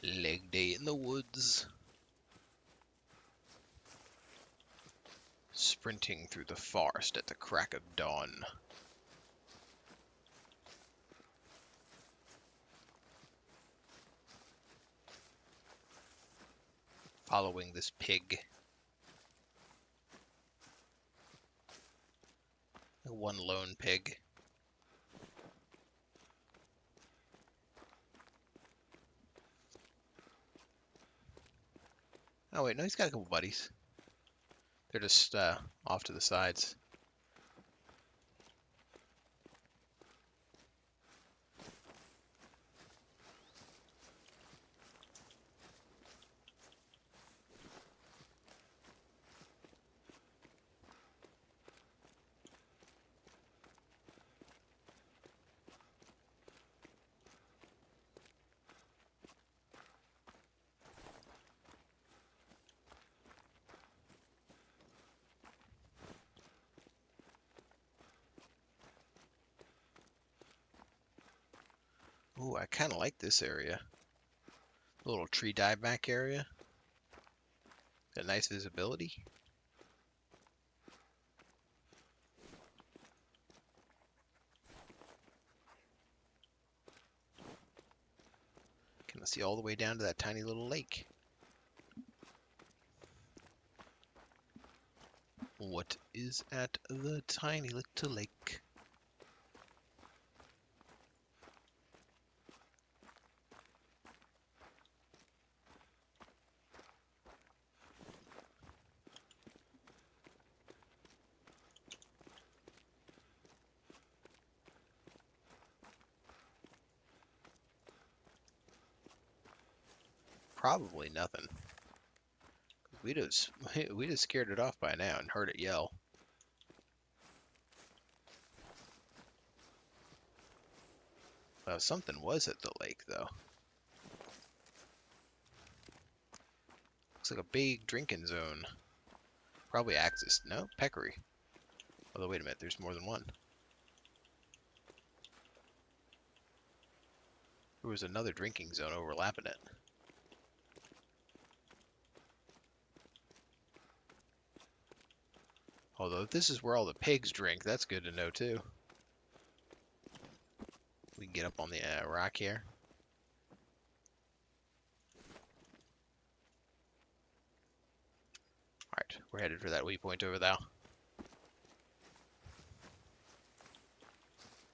Leg day in the woods. sprinting through the forest at the crack of dawn. Following this pig. One lone pig. Oh wait, no, he's got a couple buddies. They're just off to the sides. Ooh, I kind of like this area. A little tree dieback area. Got nice visibility. Can see all the way down to that tiny little lake. What is at the tiny little lake? Probably nothing. We just scared it off by now and heard it yell. Well, something was at the lake though. Looks like a big drinking zone. Probably Axis. No, Peccary. Although wait a minute, there's more than one. There was another drinking zone overlapping it. Although if this is where all the pigs drink, that's good to know too. We can get up on the rock here. Alright, we're headed for that waypoint over there.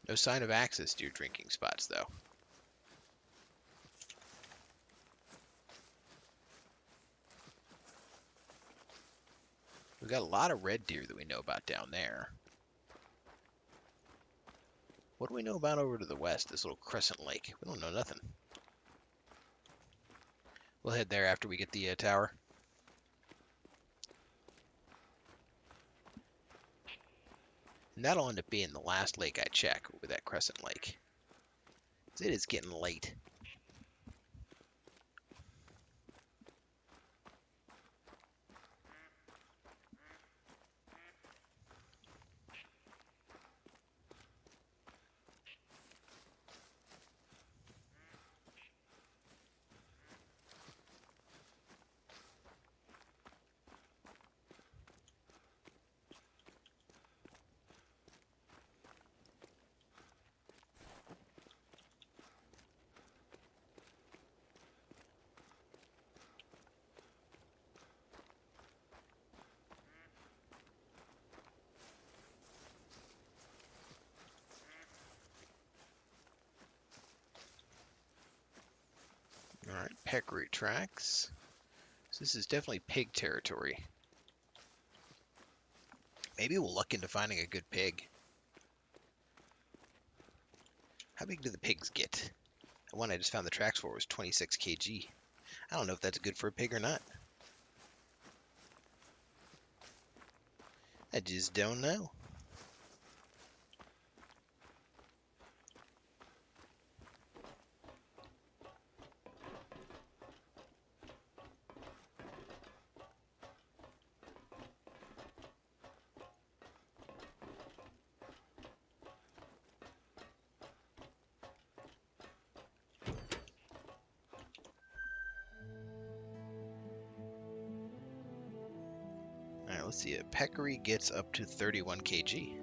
No sign of access to your drinking spots though. We've got a lot of red deer that we know about down there. What do we know about over to the west, this little crescent lake? We don't know nothing. We'll head there after we get the tower. And that'll end up being the last lake I check with that crescent lake. It is getting late. Alright, Peccary tracks. So this is definitely pig territory. Maybe we'll luck into finding a good pig. How big do the pigs get? The one I just found the tracks for was 26 kg. I don't know if that's good for a pig or not. I just don't know. let's see. A peccary gets up to 31 kg.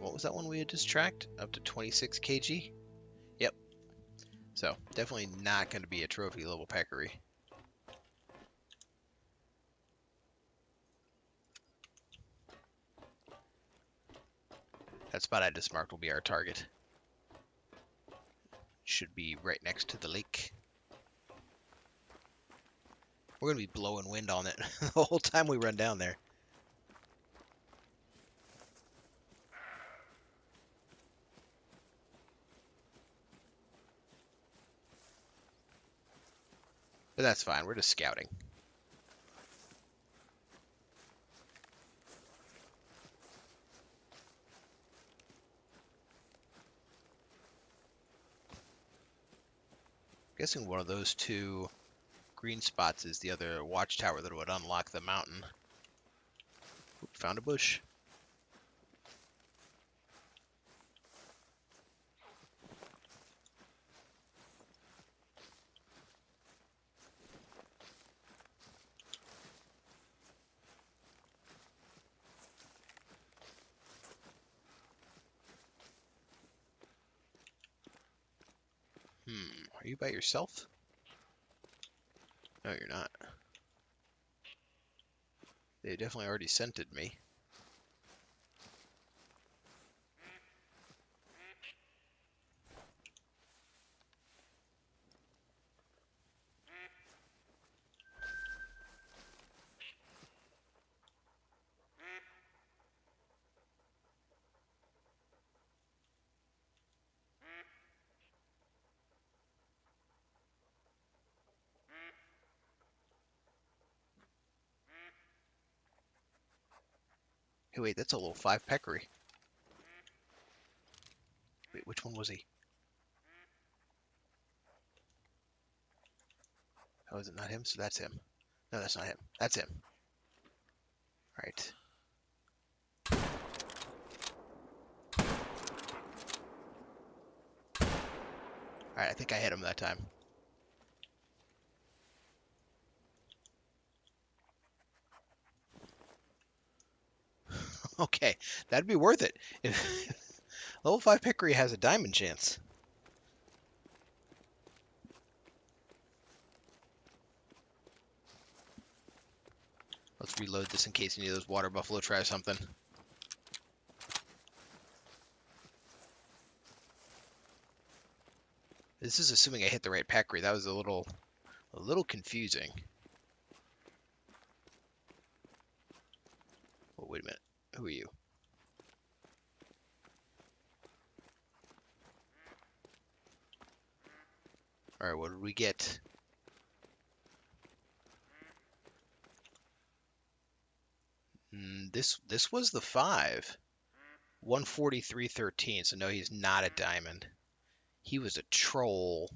What was that one we had just tracked? Up to 26 kg? Yep. So, definitely not going to be a trophy level peccary. That spot I just marked will be our target. Should be right next to the lake. We're going to be blowing wind on it the whole time we run down there. But that's fine. We're just scouting. Guessing one of those two green spots is the other watchtower that would unlock the mountain. Oop, found a bush. Are you by yourself? No, you're not. They definitely already scented me. Hey, wait, that's a little 5 peccary. Wait, which one was he? Oh, is it not him? So that's him. No, that's not him. That's him. All right. All right, I think I hit him that time. Okay, that'd be worth it. If level 5 peccary has a diamond chance. Let's reload this in case any of those water buffalo try something. This is assuming I hit the right peccary. That was a little confusing. Oh, wait a minute. Who are you? All right, what did we get? This was the 5. 143.13, so no, he's not a diamond. He was a troll.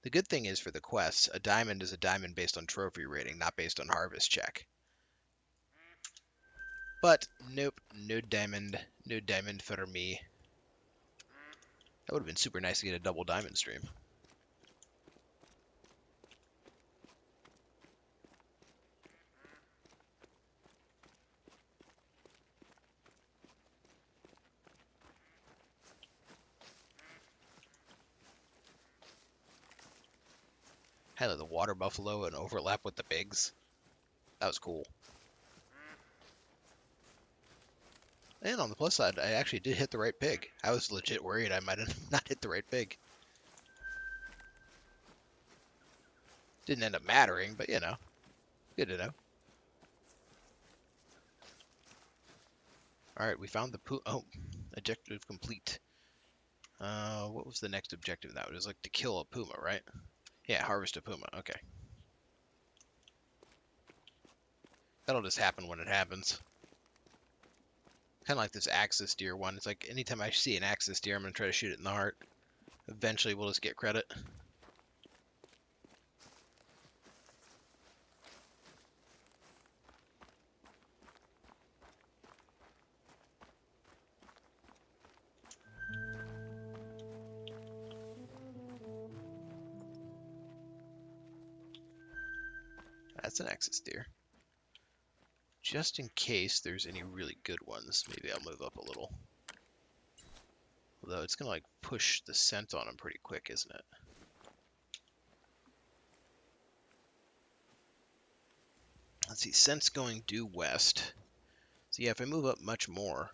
The good thing is for the quests, a diamond is a diamond based on trophy rating, not based on harvest check. But nope, no diamond for me. That would have been super nice to get a double diamond stream. Had the water buffalo and overlap with the pigs. That was cool. And on the plus side, I actually did hit the right pig. I was legit worried I might have not hit the right pig. Didn't end up mattering, but you know, good to know. All right, we found the objective complete. What was the next objective? That was like to kill a puma, right? Yeah, harvest a puma. Okay. That'll just happen when it happens. Kind of like this axis deer one. It's like anytime I see an axis deer, I'm going to try to shoot it in the heart. Eventually, we'll just get credit. That's an axis deer. Just in case there's any really good ones, maybe I'll move up a little. Although it's gonna like push the scent on them pretty quick, isn't it? Let's see, scent's going due west. So yeah, if I move up much more,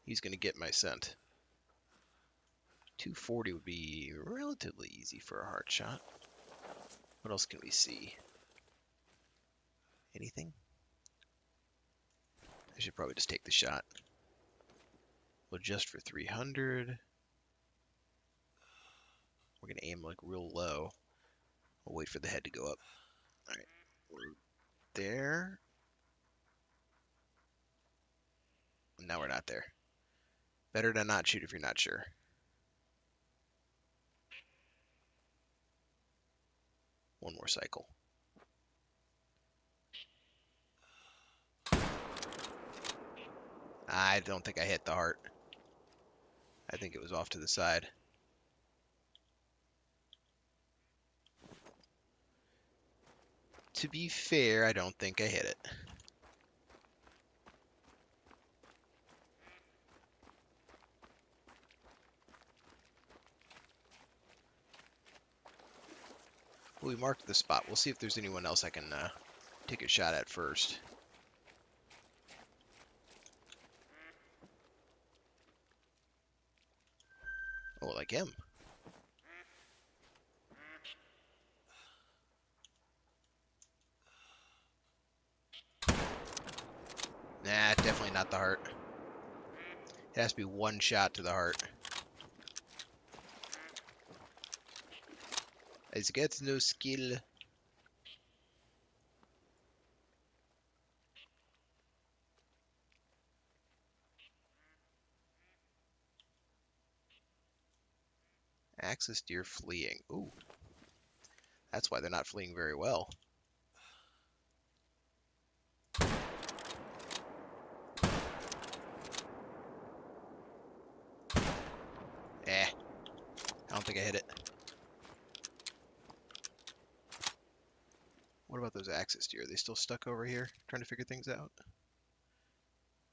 he's gonna get my scent. 240 would be relatively easy for a heart shot. What else can we see? Anything? I should probably just take the shot. We'll adjust for 300. We're gonna aim like real low. We'll wait for the head to go up. All right, we're there. Now we're not there. Better to not shoot if you're not sure. One more cycle. I don't think I hit the heart. I think it was off to the side. To be fair, I don't think I hit it. Well, we marked the spot. We'll see if there's anyone else I can take a shot at first. Oh, like him. Nah, definitely not the heart. It has to be one shot to the heart. It's got no skill. Axis deer fleeing. Ooh. That's why they're not fleeing very well. I don't think I hit it. What about those axis deer? Are they still stuck over here trying to figure things out?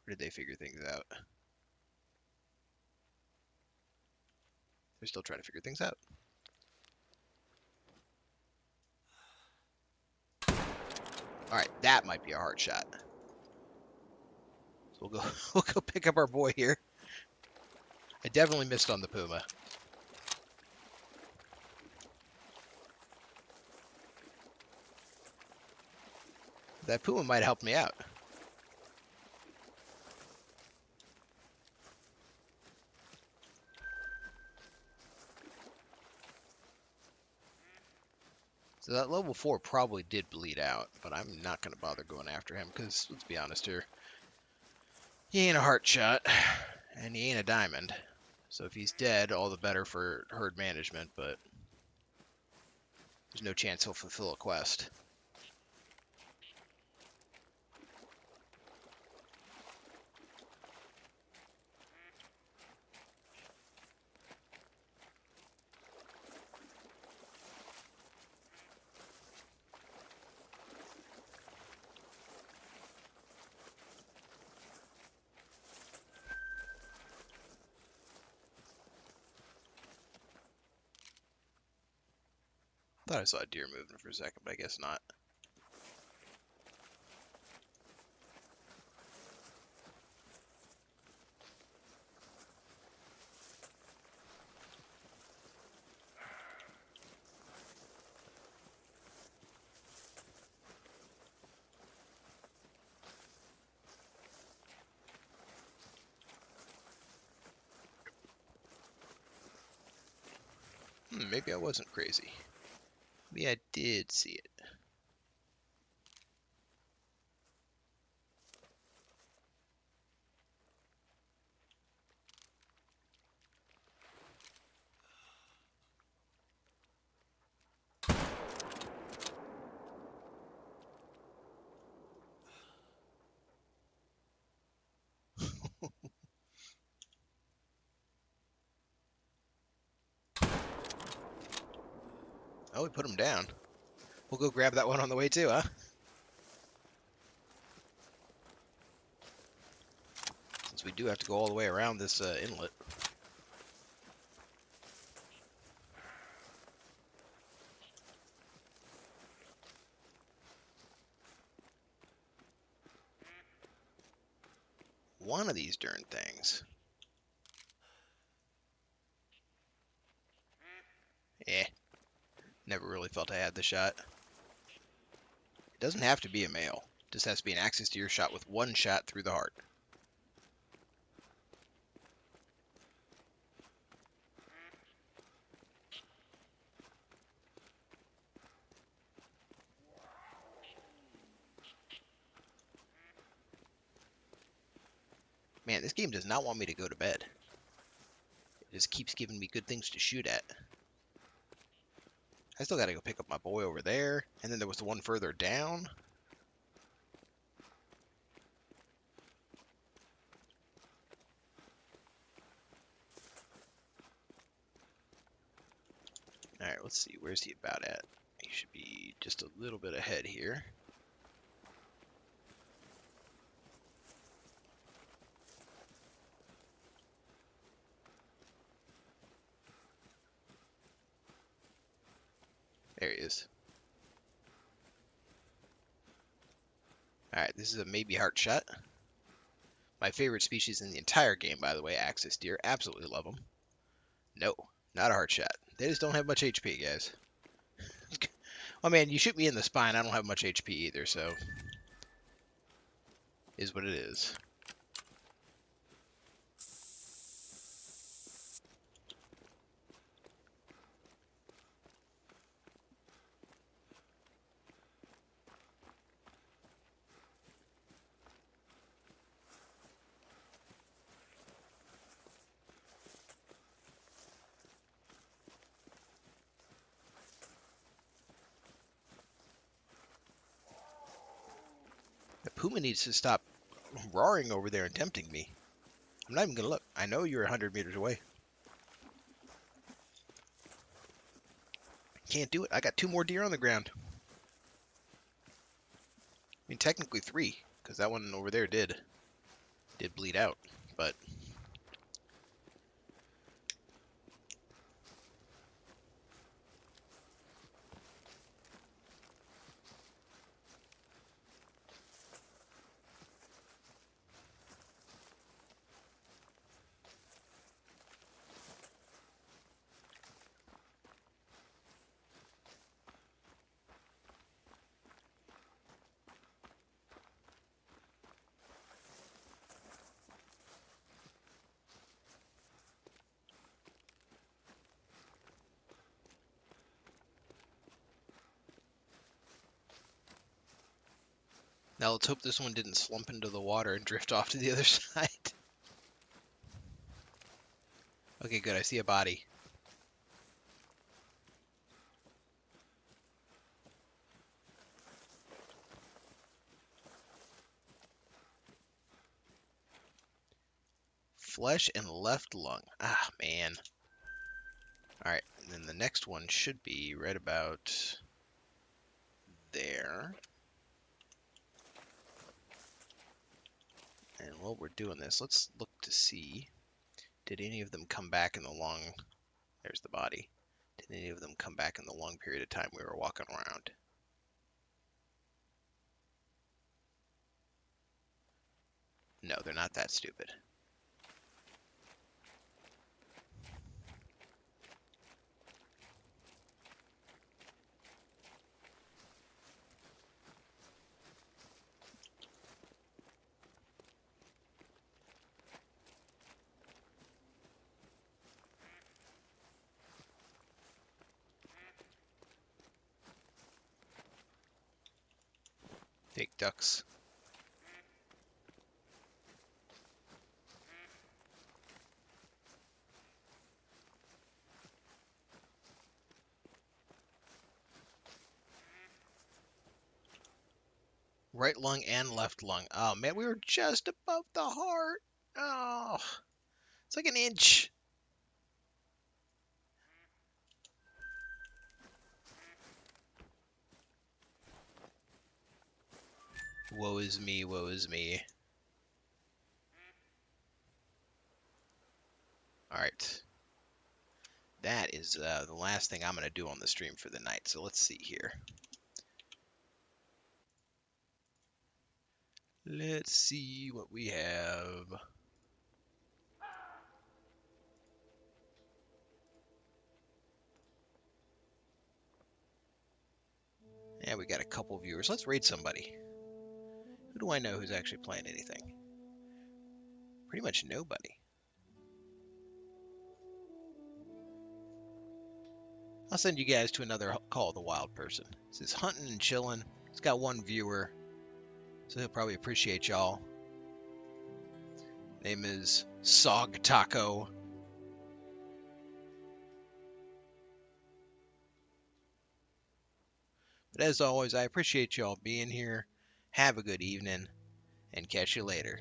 Or did they figure things out? They're still trying to figure things out. Alright, that might be a hard shot. So we'll go pick up our boy here. I definitely missed on the puma. That puma might help me out. So that level 4 probably did bleed out, but I'm not going to bother going after him because, let's be honest here, he ain't a heart shot, and he ain't a diamond. So if he's dead, all the better for herd management, but there's no chance he'll fulfill a quest. Thought I saw a deer moving for a second, but I guess not. Maybe I wasn't crazy. Maybe I did see it. Oh, we put him down. We'll go grab that one on the way too, huh? we do have to go all the way around this inlet. One of these darn things. Eh. Never really felt I had the shot. It doesn't have to be a male. It just has to be an access to your shot with one shot through the heart. Man, this game does not want me to go to bed. It just keeps giving me good things to shoot at. I still gotta go pick up my boy over there, and then there was the one further down. Alright, let's see, where's he about at? He should be just a little bit ahead here. There he is. Alright, this is a maybe heart shot. My favorite species in the entire game, by the way, axis deer. Absolutely love them. No, not a heart shot. They just don't have much HP, guys. Oh man, you shoot me in the spine, I don't have much HP either, so... is what it is. The puma needs to stop roaring over there and tempting me. I'm not even gonna look. I know you're 100 meters away. Can't do it. I got 2 more deer on the ground. I mean, technically 3, because that one over there did bleed out, but... Now let's hope this one didn't slump into the water and drift off to the other side. Okay, good. I see a body. Flesh and left lung. Ah, man. Alright, and then the next one should be right about there. And while we're doing this, let's look to see, did any of them come back in the long... There's the body. Did any of them come back in the long period of time we were walking around? No, they're not that stupid. Fake ducks. Right lung and left lung. Oh man, we were just above the heart. Oh, it's like an inch. Woe is me, woe is me. that is the last thing I'm going to do on the stream for the night. So let's see here. Let's see what we have. Yeah, we got a couple viewers. Let's raid somebody. Who do I know who's actually playing anything? Pretty much nobody. I'll send you guys to another Call of the Wild person. This is hunting and chilling. It's got one viewer, so he'll probably appreciate y'all. Name is Sog Taco. But as always, I appreciate y'all being here. Have a good evening, and catch you later.